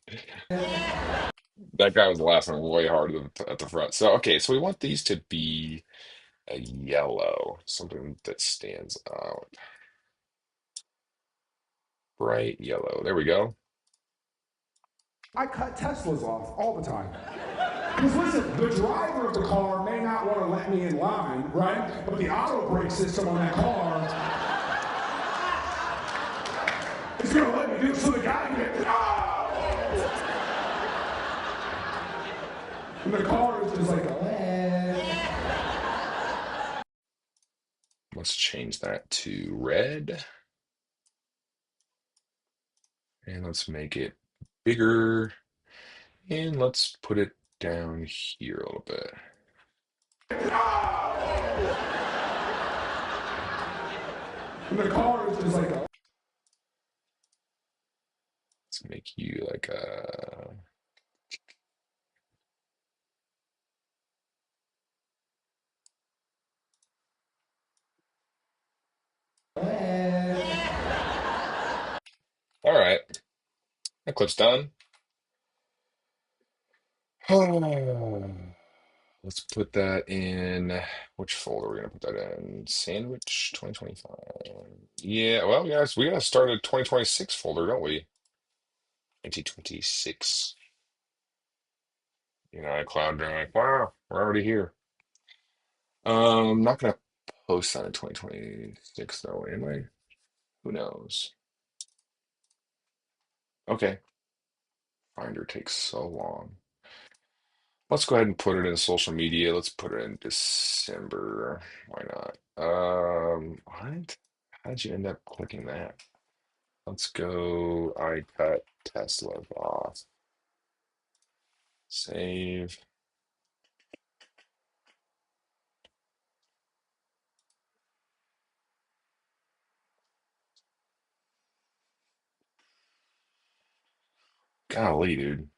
that guy was laughing way hard at the front. So okay, so we want these to be a yellow, something that stands out. Bright yellow. There we go. I cut Teslas off all the time. Because listen, the driver of the car may not want to let me in line, right? But the auto brake system on that car is going to let me do so the guy and the car is just like, Let's change that to red. And let's make it bigger. And let's put it down here a little bit. and the car is just like, make you like a. All right, that clip's done. Let's put that in. Which folder are we gonna put that in? Sandwich 2025. Yeah, well, guys, we gotta start a 2026 folder, don't we? 2026. iCloud, they're like, wow, we're already here. Not gonna post that in 2026 though, am I? Who knows? Okay. Finder takes so long. Let's go ahead and put it in social media. Let's put it in December. Why not? What? How did you end up clicking that? Let's go I cut Tesla off. Save. Golly, dude.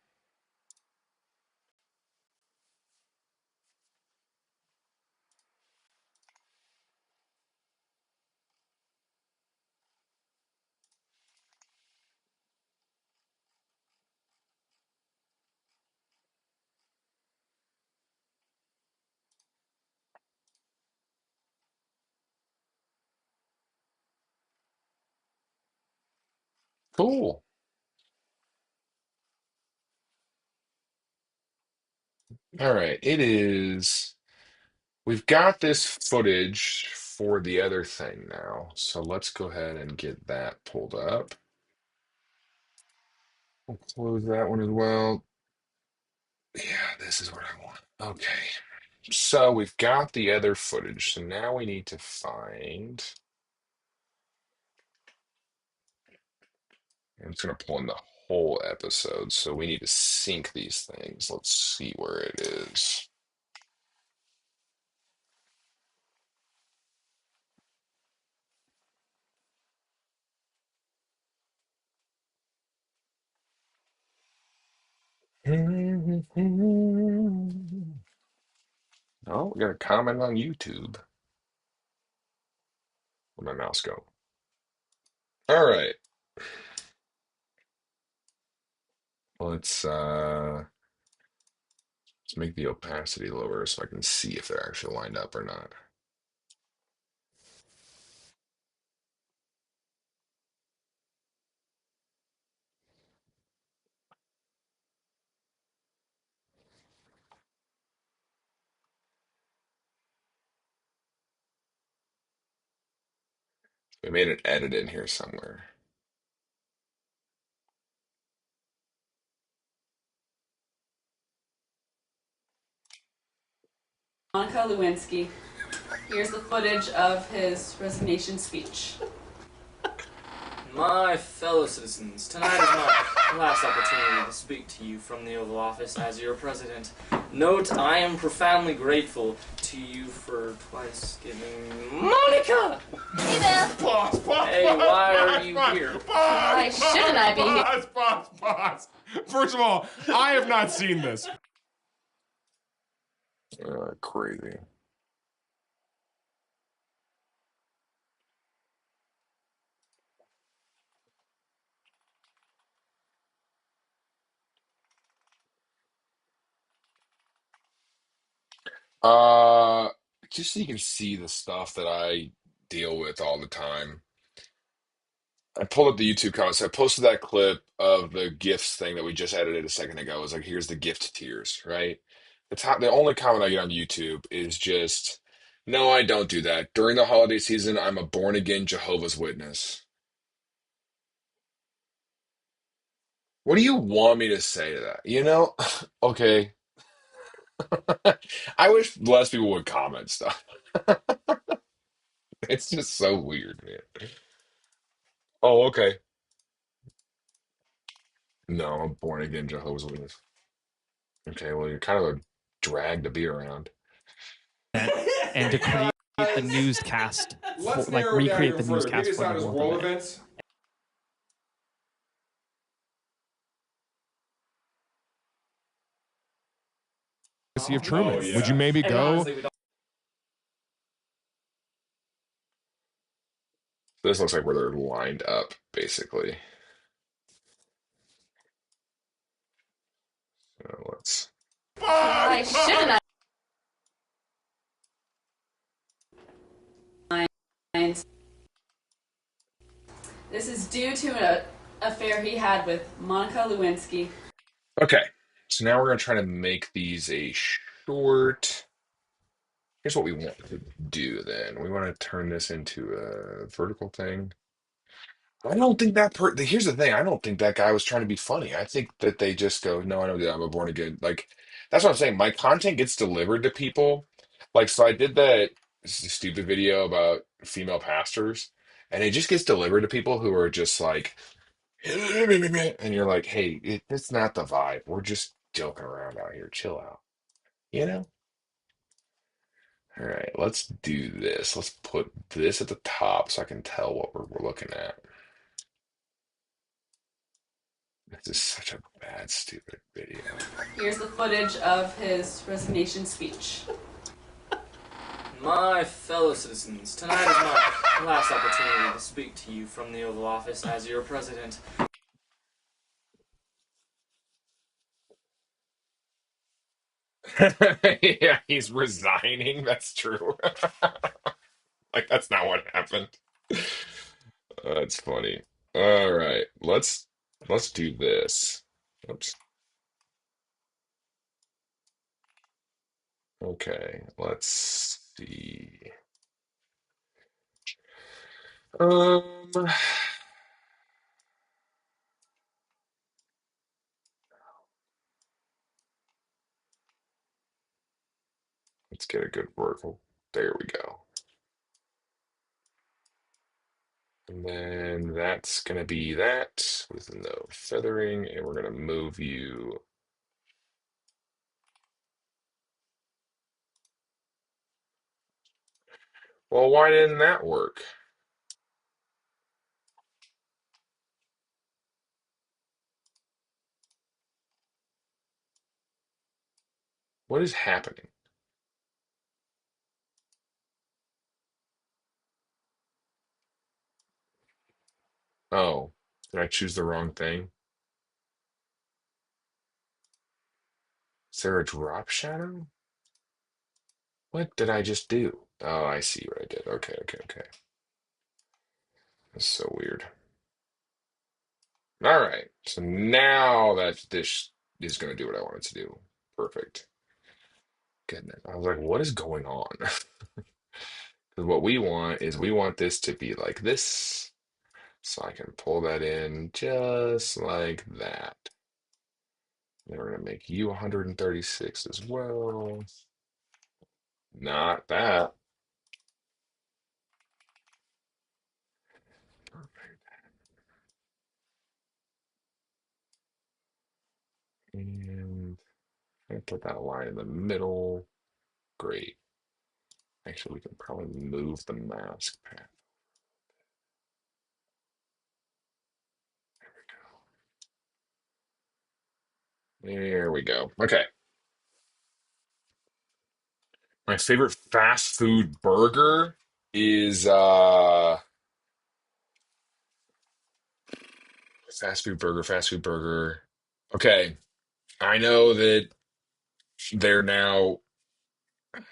Cool. All right. It is. We've got this footage for the other thing now. So let's go ahead and get that pulled up. We'll close that one as well. Yeah, this is what I want. Okay. So we've got the other footage. So now we need to find. I'm just going to pull in the whole episode. So we need to sync these things. Let's see where it is. Oh, we got a comment on YouTube. Where'd my mouse go? All right. Let's make the opacity lower so I can see if they're actually lined up or not. We made an edit in here somewhere. Monica Lewinsky. Here's the footage of his resignation speech. My fellow citizens, tonight is my last opportunity to speak to you from the Oval Office as your president. Note, I am profoundly grateful to you for twice giving Monica! Hey, Bill. Pause. Hey, why are you here? Why shouldn't I be here? Pause. First of all, I have not seen this. Crazy. Uh, just so you can see the stuff that I deal with all the time. I pulled up the YouTube comments. I posted that clip of the gifts thing that we just edited a second ago. It was like, here's the gift tiers, right? The only comment I get on YouTube is just, no, I don't do that. During the holiday season, I'm a born again Jehovah's Witness. What do you want me to say to that? Okay. I wish less people would comment stuff. It's just so weird, man. Oh, okay. No, I'm born again Jehovah's Witness. Okay, well, you're kind of a drag to be around. And to create the newscast, Let's like narrow it down recreate even the further. Maybe newscast it's for not the as world world event. events. Legacy of Truman. Oh, yeah. Would you maybe And go? honestly, we don't This looks like where they're lined up, basically. So let's. Why shouldn't And this is due to an affair he had with Monica Lewinsky. Okay, so now we're gonna try to make these a short. Here's what we want to do then. We want to turn this into a vertical thing. I don't think here's the thing. I don't think that guy was trying to be funny. I think that they just go, no, I don't do that. I'm a born again. Like, that's what I'm saying. My content gets delivered to people. Like, so I did that stupid video about female pastors, and it just gets delivered to people who are just like, and you're like, hey, it's not the vibe. We're just joking around out here. Chill out. You know? All right, let's do this. Let's put this at the top so I can tell what we're looking at. This is such a bad, stupid video. Here's the footage of his resignation speech. My fellow citizens, tonight is my last opportunity to speak to you from the Oval Office as your president. Yeah, he's resigning. That's true. Like, that's not what happened. That's funny. All right, let's do this. Oops. Okay, let's see. Um, let's get a good vertical. There we go. And then that's gonna be that with no feathering, and we're gonna move you. Well, why didn't that work? What is happening? Oh, did I choose the wrong thing? Is there a drop shadow? What did I just do? Oh, I see what I did. Okay, okay, okay. That's so weird. All right, so now that this is going to do what I want it to do. Perfect. Goodness. I was like, what is going on? Because what we want is we want this to be like this. So I can pull that in just like that. Then we're going to make you 136 as well. Not that. And I put that line in the middle. Great. Actually, we can probably move the mask path. There we go. Okay. My favorite fast food burger is fast food burger. Okay. I know that they're now,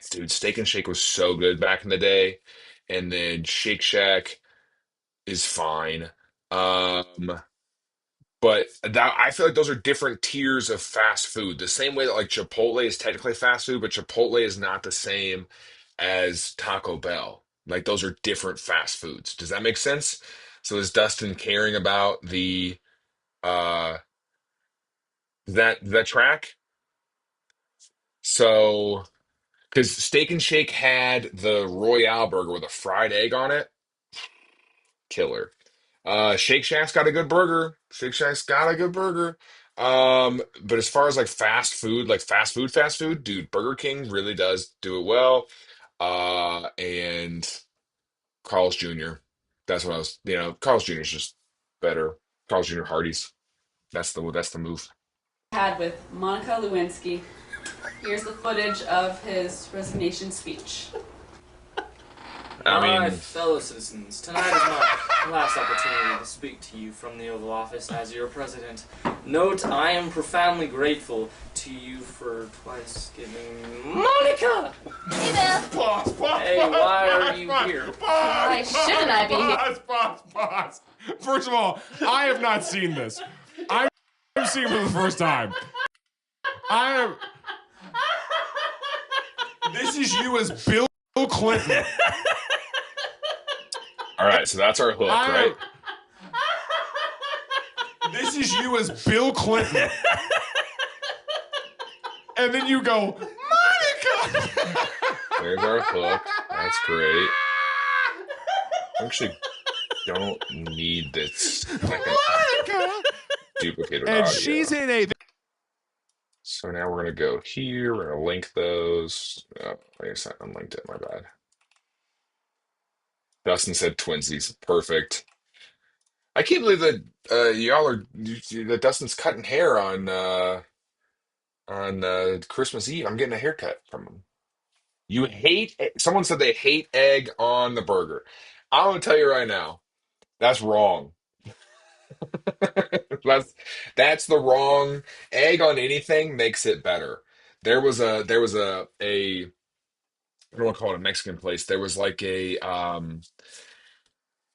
dude, Steak and Shake was so good back in the day. And then Shake Shack is fine. Um, but that I feel like those are different tiers of fast food. The same way that like Chipotle is technically fast food, but Chipotle is not the same as Taco Bell. Like those are different fast foods. Does that make sense? So is Dustin caring about the uh that track? So because Steak and Shake had the Royale burger with a fried egg on it, killer. Shake Shack's got a good burger. Shake Shack's got a good burger. But as far as like fast food, dude, Burger King really does do it well. And Carl's Jr. That's what I was, Carl's Jr. is just better. Carl's Jr. Hardee's. That's the move. Had with Monica Lewinsky. Here's the footage of his resignation speech. I My mean, fellow citizens, tonight is my last opportunity to speak to you from the Oval Office as your president. Note, I am profoundly grateful to you for twice giving Monica! Hey there. Pause. Hey, why are you here? Why shouldn't I be here? Pause. First of all, I have not seen this. I'm seeing it for the first time. This is you as Bill Clinton. all right, so that's our hook, right? This is you as Bill Clinton. And then you go, Monica! There's our hook. That's great. I actually don't need this second Monica! duplicated And audio. she's in a... So now we're gonna go here. We're gonna link those. Oh, I guess I unlinked it. My bad. Dustin said twinsies. Perfect. I can't believe that y'all are that Dustin's cutting hair on Christmas Eve. I'm getting a haircut from him. You hate. Someone said they hate egg on the burger. I'm gonna tell you right now, that's wrong. That's that's the wrong egg on anything makes it better. There was a I don't want to call it a Mexican place. There was like a it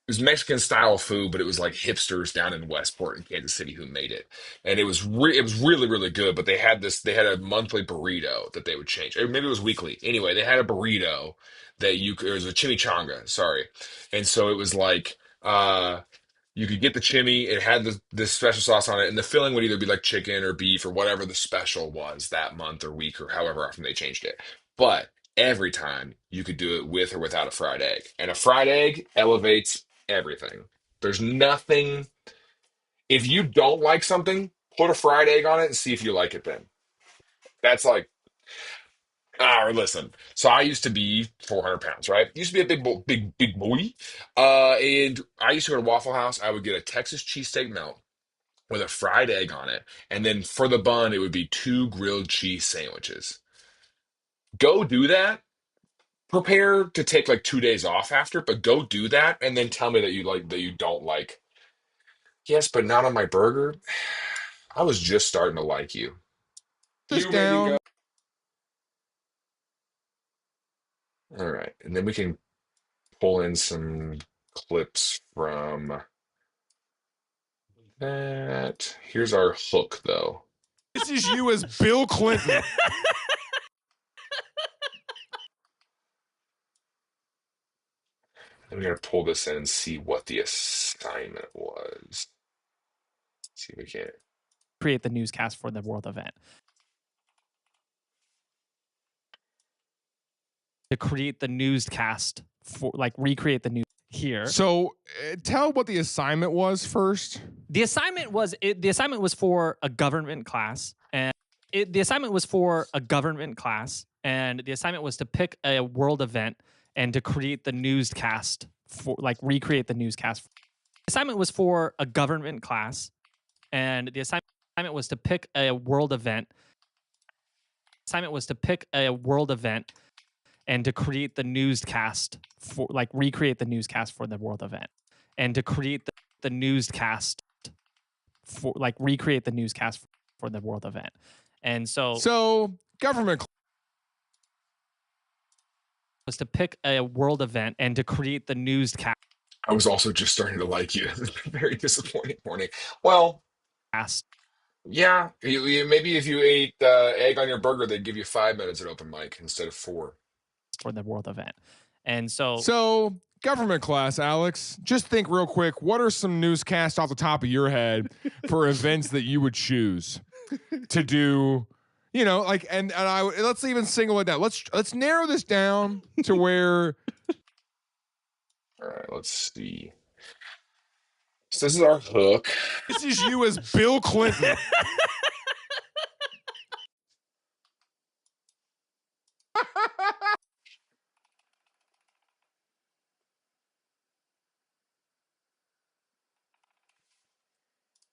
was Mexican style food, but it was like hipsters down in Westport in Kansas City who made it, and it was really really good. But they had a monthly burrito that they would change, or maybe it was weekly. Anyway, they had a burrito that it was a chimichanga, sorry, and so it was like you could get the chimney. It had this special sauce on it, and the filling would either be like chicken or beef or whatever the special was that month or week or however often they changed it. But every time you could do it with or without a fried egg, and a fried egg elevates everything. There's nothing. If you don't like something, put a fried egg on it and see if you like it then. That's like, or listen. So I used to be 400 pounds, right? Used to be a big boy. And I used to go to Waffle House. I would get a Texas cheesesteak melt with a fried egg on it. And then for the bun, it would be two grilled cheese sandwiches. Go do that. Prepare to take like 2 days off after, but go do that and then tell me that you don't like. Yes, but not on my burger. I was just starting to like you. This down. All right. And then we can pull in some clips from that. Here's our hook, though. This is you as Bill Clinton. I'm going to pull this in and see what the assignment was. See if we can. Create the newscast for the world event. To create the newscast for like recreate the news here. So tell what the assignment was first. The assignment was for a government class, and the assignment was for a government class, and the assignment was to pick a world event and to create the newscast for like recreate the newscast. The assignment was for a government class, and the assignment was to pick a world event. The assignment was to pick a world event and to create the newscast for like recreate the newscast for the world event and to create the newscast for like recreate the newscast for the world event. And so government was to pick a world event and to create the newscast. I was also just starting to like you. Very disappointing morning. Well, yeah, maybe if you ate egg on your burger, they'd give you 5 minutes at open mic instead of 4. For the world event. And so government class, Alex, just think real quick. What are some newscasts off the top of your head for events that you would choose to do? You know, like, and let's even single it down. Let's narrow this down to where. All right, let's see. So this is our hook. This is you as Bill Clinton.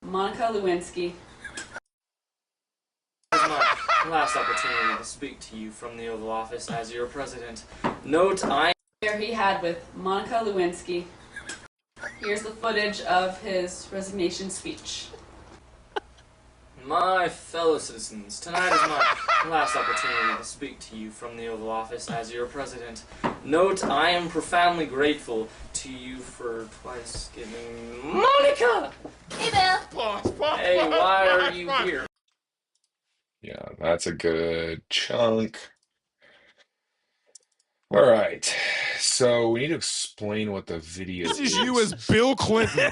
Monica Lewinsky. My last opportunity to speak to you from the Oval Office as your president. Note, I He had with Monica Lewinsky. Here's the footage of his resignation speech. My fellow citizens, tonight is my last opportunity to speak to you from the Oval Office as your president. Note, I am profoundly grateful to you for twice giving Monica! Hey, Bill. Hey, why are you here? Yeah, that's a good chunk. All right. So we need to explain what the video This is you as Bill Clinton.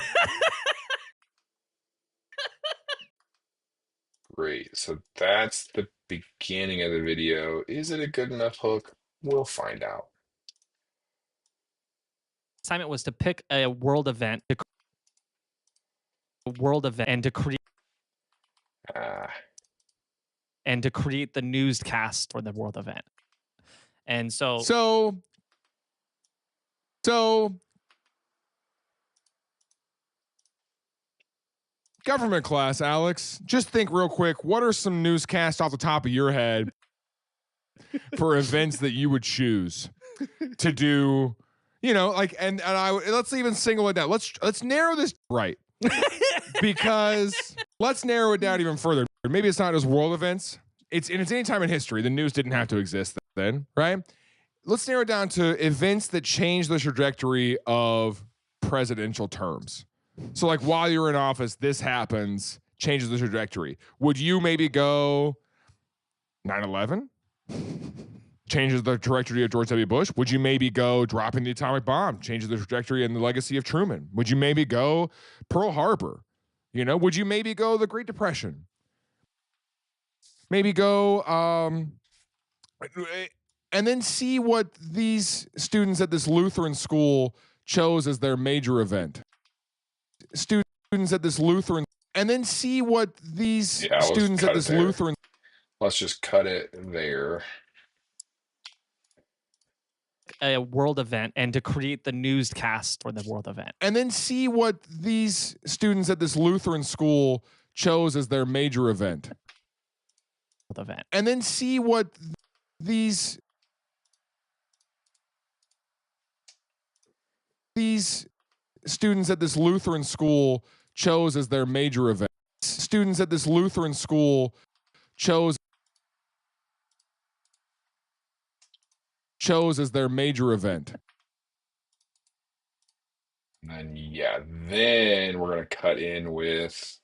Great. So that's the beginning of the video. Is it a good enough hook? We'll find out. Assignment was to pick a world event, and to create Ah, the newscast for the world event. And so government class, Alex, just think real quick. What are some newscasts off the top of your head for events that you would choose to do? You know, like, and let's even single it down. Let's narrow this right, because let's narrow it down even further. Maybe it's not just world events. It's any time in history. The news didn't have to exist then, right? Let's narrow it down to events that change the trajectory of presidential terms. So, like, while you're in office, this happens, changes the trajectory. Would you maybe go 9/11? Changes the trajectory of George W. Bush? Would you maybe go dropping the atomic bomb? Changes the trajectory and the legacy of Truman? Would you maybe go Pearl Harbor? You know, would you maybe go the Great Depression? Maybe go, and then see what these students at this Lutheran school chose as their major event. Students at this Lutheran, and then see what these students at this Lutheran. let's just cut it there. a world event and to create the newscast for the world event. And then see what these students at this Lutheran school chose as their major event. And then see what these students at this Lutheran school chose as their major event. Students at this Lutheran school chose as their major event. And then, yeah, then we're going to cut in with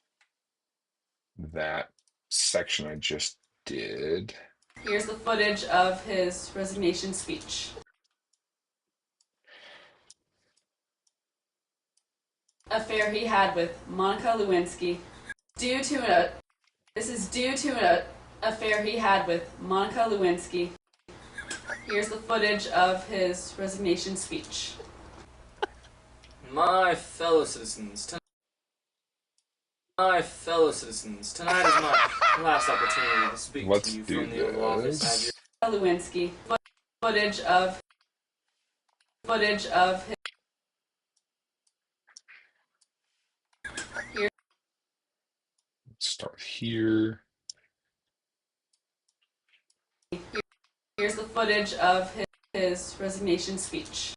that section I just did. Here's the footage of his resignation speech. Affair he had with Monica Lewinsky. This is due to an affair he had with Monica Lewinsky. Here's the footage of his resignation speech. My fellow citizens, tonight is my last opportunity to speak Let's to you do from the Oval Office as your Lewinsky. Footage of his. Start here. Here's the footage of his resignation speech.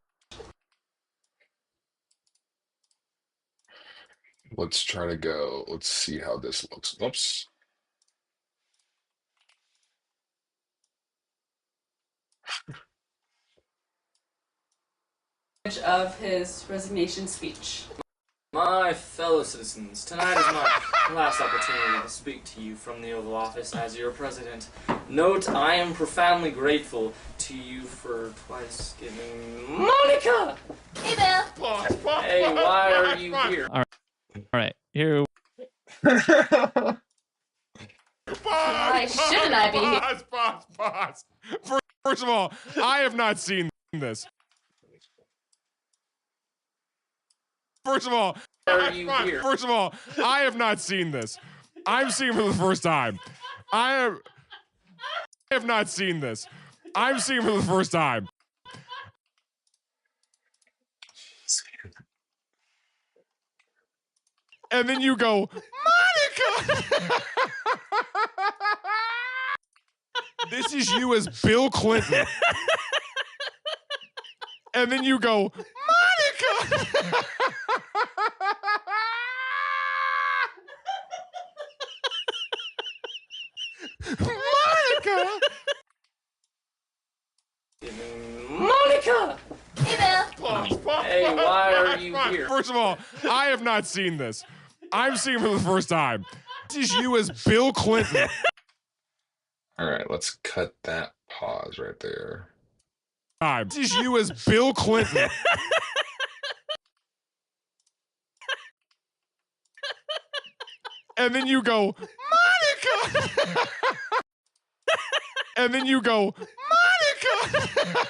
Let's try to go. Let's see how this looks. Oops. Footage of his resignation speech. My fellow citizens, tonight is my last opportunity to speak to you from the Oval Office as your president. Note, I am profoundly grateful to you for twice giving Monica! Hey, Bill. Hey, why are you here? All right, here. Why shouldn't I be here? Pause. First of all, I have not seen this. First of all, I have not seen this. I'm seeing it for the first time. I have not seen this. I'm seeing it for the first time. And then you go, Monica! This is you as Bill Clinton. And then you go, Monica! Monica! Monica! Hey, Bill. Hey, why are you here? First of all, I have not seen this. I'm seeing it for the first time. This is you as Bill Clinton. All right, let's cut that pause right there. This is you as Bill Clinton. And then you go, Monica! And then you go, Monica!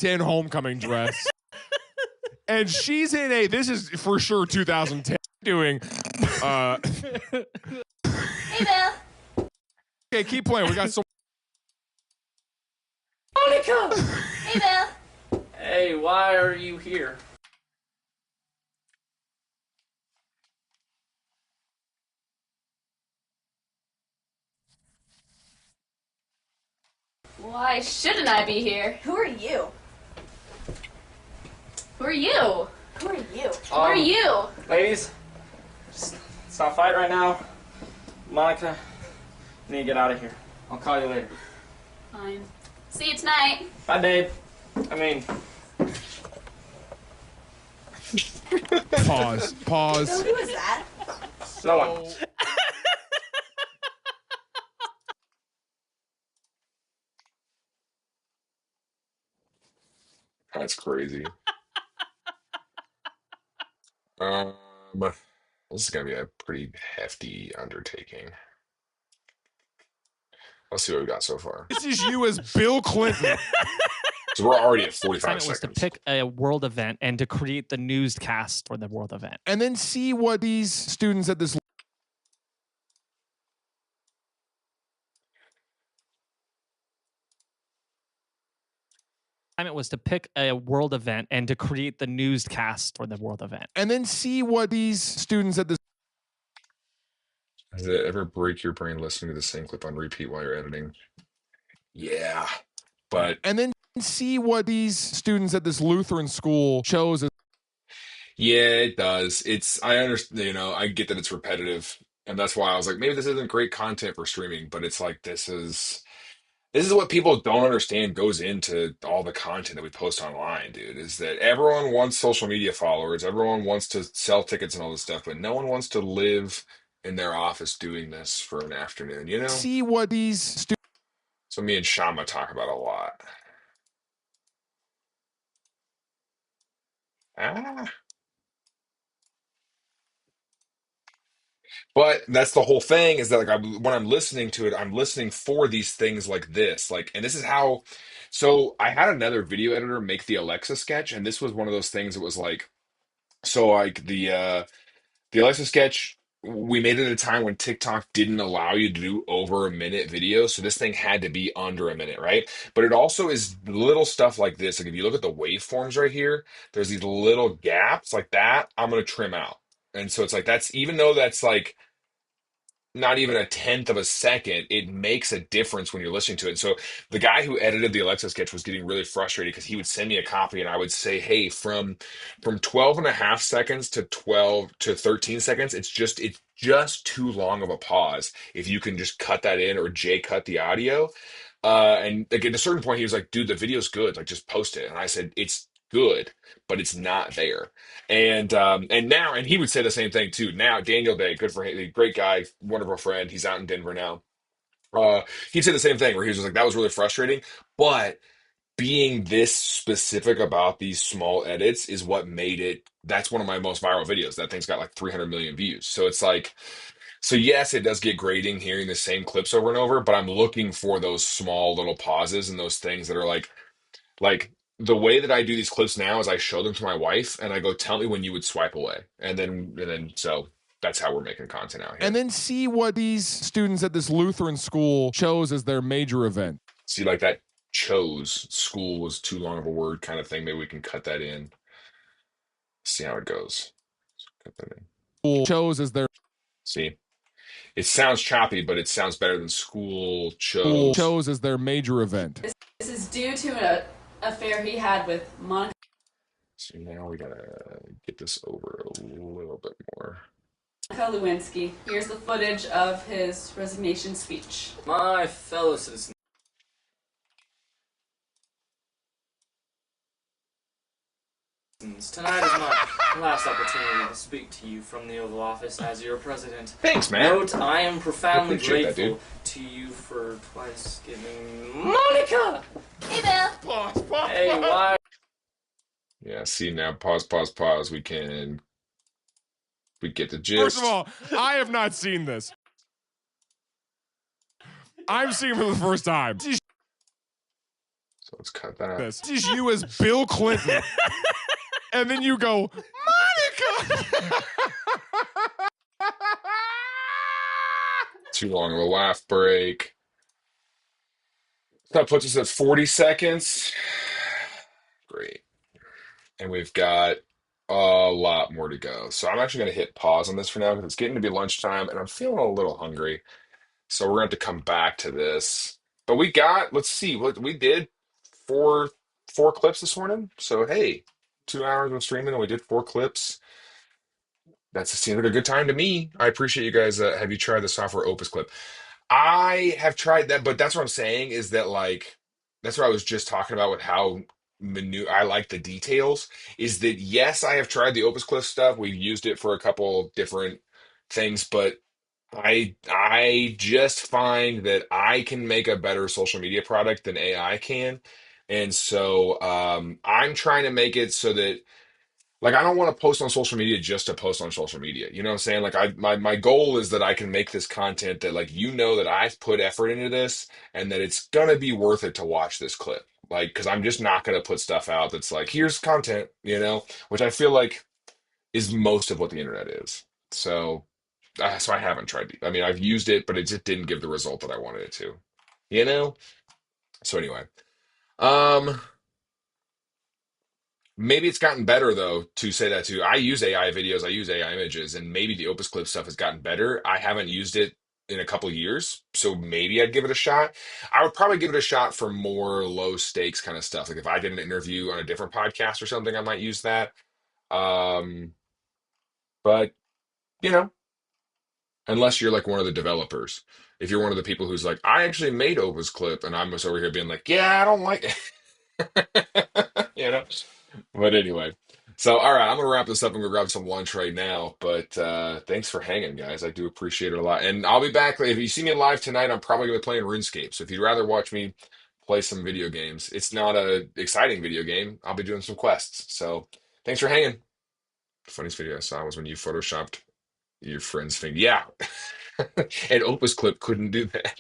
In homecoming dress. And she's in this is for sure 2010, doing, Hey, Bill. okay, keep playing. We got so. Monica! Hey, Bill. Hey, why are you here? Why shouldn't I be here? Who are you? Who are you? Who are you? Who are you? Ladies, just stop fighting right now. Monica, you need to get out of here. I'll call you later. Fine. See you tonight. Bye, babe. I mean, Pause. Pause. Who is that? no one. That's crazy. Um, this is gonna be a pretty hefty undertaking. Let's see what we got so far. This is you as Bill Clinton. So we're already at 45 assignment was to seconds. pick a world event and to create the newscast for the world event. And then see what these students at this. Assignment was to pick a world event and to create the newscast for the world event. And then see what these students at this. Does it ever break your brain listening to the same clip on repeat while you're editing? Yeah, but And then see what these students at this Lutheran school chose. yeah, it does. I understand, I get that it's repetitive, and that's why I was like, maybe this isn't great content for streaming, but it's like this is what people don't understand goes into all the content that we post online, dude, is that everyone wants social media followers, everyone wants to sell tickets and all this stuff, but no one wants to live in their office doing this for an afternoon, you know? See what these students. So me and Shama talk about a lot. Ah. But that's the whole thing is that when I'm listening to it, I'm listening for these things like this. And this is how, so I had another video editor make the Alexa sketch, and this was one of those things that was like, so like the Alexa sketch, we made it at a time when TikTok didn't allow you to do over a minute video. So this thing had to be under a minute, right? But it also is little stuff like this. Like if you look at the waveforms right here, there's these little gaps like that. I'm going to trim out. And so it's like that's even though that's like not even a tenth of a second, it makes a difference when you're listening to it. So the guy who edited the Alexa sketch was getting really frustrated because he would send me a copy and I would say, hey, from 12 and a half seconds to 12 to 13 seconds, it's just too long of a pause. If you can just cut that in or J cut the audio. And like at a certain point, he was like, dude, the video's good. Like just post it. And I said, it's good, but it's not there. And he would say the same thing too. Now Daniel Day, good for him, great guy, wonderful friend. He's out in Denver now. He'd say the same thing where he was just like, that was really frustrating. But being this specific about these small edits is what made it. That's one of my most viral videos. That thing's got like 300 million views. So it's like, so yes, it does get grating hearing the same clips over and over, but I'm looking for those small little pauses and those things that are like the way that I do these clips now is I show them to my wife and I go, tell me when you would swipe away. And then so that's how we're making content out here. And then see what these students at this Lutheran school chose as their major event. See, like that chose school was too long of a word kind of thing. Maybe we can cut that in. See how it goes. Cut that in. Chose as their See, it sounds choppy, but it sounds better than school chose. as their major event. This is due to an affair he had with Monica. So now we gotta get this over a little bit more. Lewinsky. Here's the footage of his resignation speech. My fellow citizens. Tonight is my last opportunity to speak to you from the Oval Office as your president. Thanks, man. Note, I am profoundly Appreciate that, grateful to you for twice giving Monica! Hey, Bill. Pause. Hey, why? Yeah, see now, pause. We get the gist. First of all, I have not seen this. I'm seeing it for the first time. So let's cut that. This is you as Bill Clinton. And then you go, Monica! Too long of a laugh break. That puts us at 40 seconds. Great. And we've got a lot more to go. So I'm actually going to hit pause on this for now because it's getting to be lunchtime and I'm feeling a little hungry. So we're going to have to come back to this. But let's see, what we did four clips this morning. So hey, 2 hours of streaming and we did 4 clips. That seemed like a good time to me. I appreciate you guys. Have you tried the software Opus Clip? I have tried that, but that's what I'm saying is that like that's what I was just talking about with how I like the details. Is that yes, I have tried the Opus Clip stuff. We've used it for a couple different things, but I just find that I can make a better social media product than AI can. And so I'm trying to make it so that like I don't want to post on social media just to post on social media. You know what I'm saying? Like my goal is that I can make this content that like that I've put effort into this and that it's gonna be worth it to watch this clip. Like because I'm just not gonna put stuff out that's like here's content, which I feel like is most of what the internet is. So I haven't tried. I mean, I've used it, but it just didn't give the result that I wanted it to. You know? So anyway. Um Maybe it's gotten better though to say that too. I use AI videos, I use AI images, and maybe the Opus Clip stuff has gotten better. I haven't used it in a couple years, so maybe I'd give it a shot. I would probably give it a shot for more low stakes kind of stuff. Like if I did an interview on a different podcast or something, I might use that. Um, but you know, unless you're like one of the developers. If you're one of the people who's like, I actually made Opus Clip, and I'm just over here being like, yeah, I don't like it. you know. But anyway, so all right, I'm gonna wrap this up and go grab some lunch right now. But thanks for hanging, guys. I do appreciate it a lot. And I'll be back. If you see me live tonight, I'm probably gonna be playing RuneScape. So if you'd rather watch me play some video games, it's not a exciting video game. I'll be doing some quests. So thanks for hanging. The funniest video I saw was when you photoshopped your friend's thing. Yeah. And Opus Clip couldn't do that.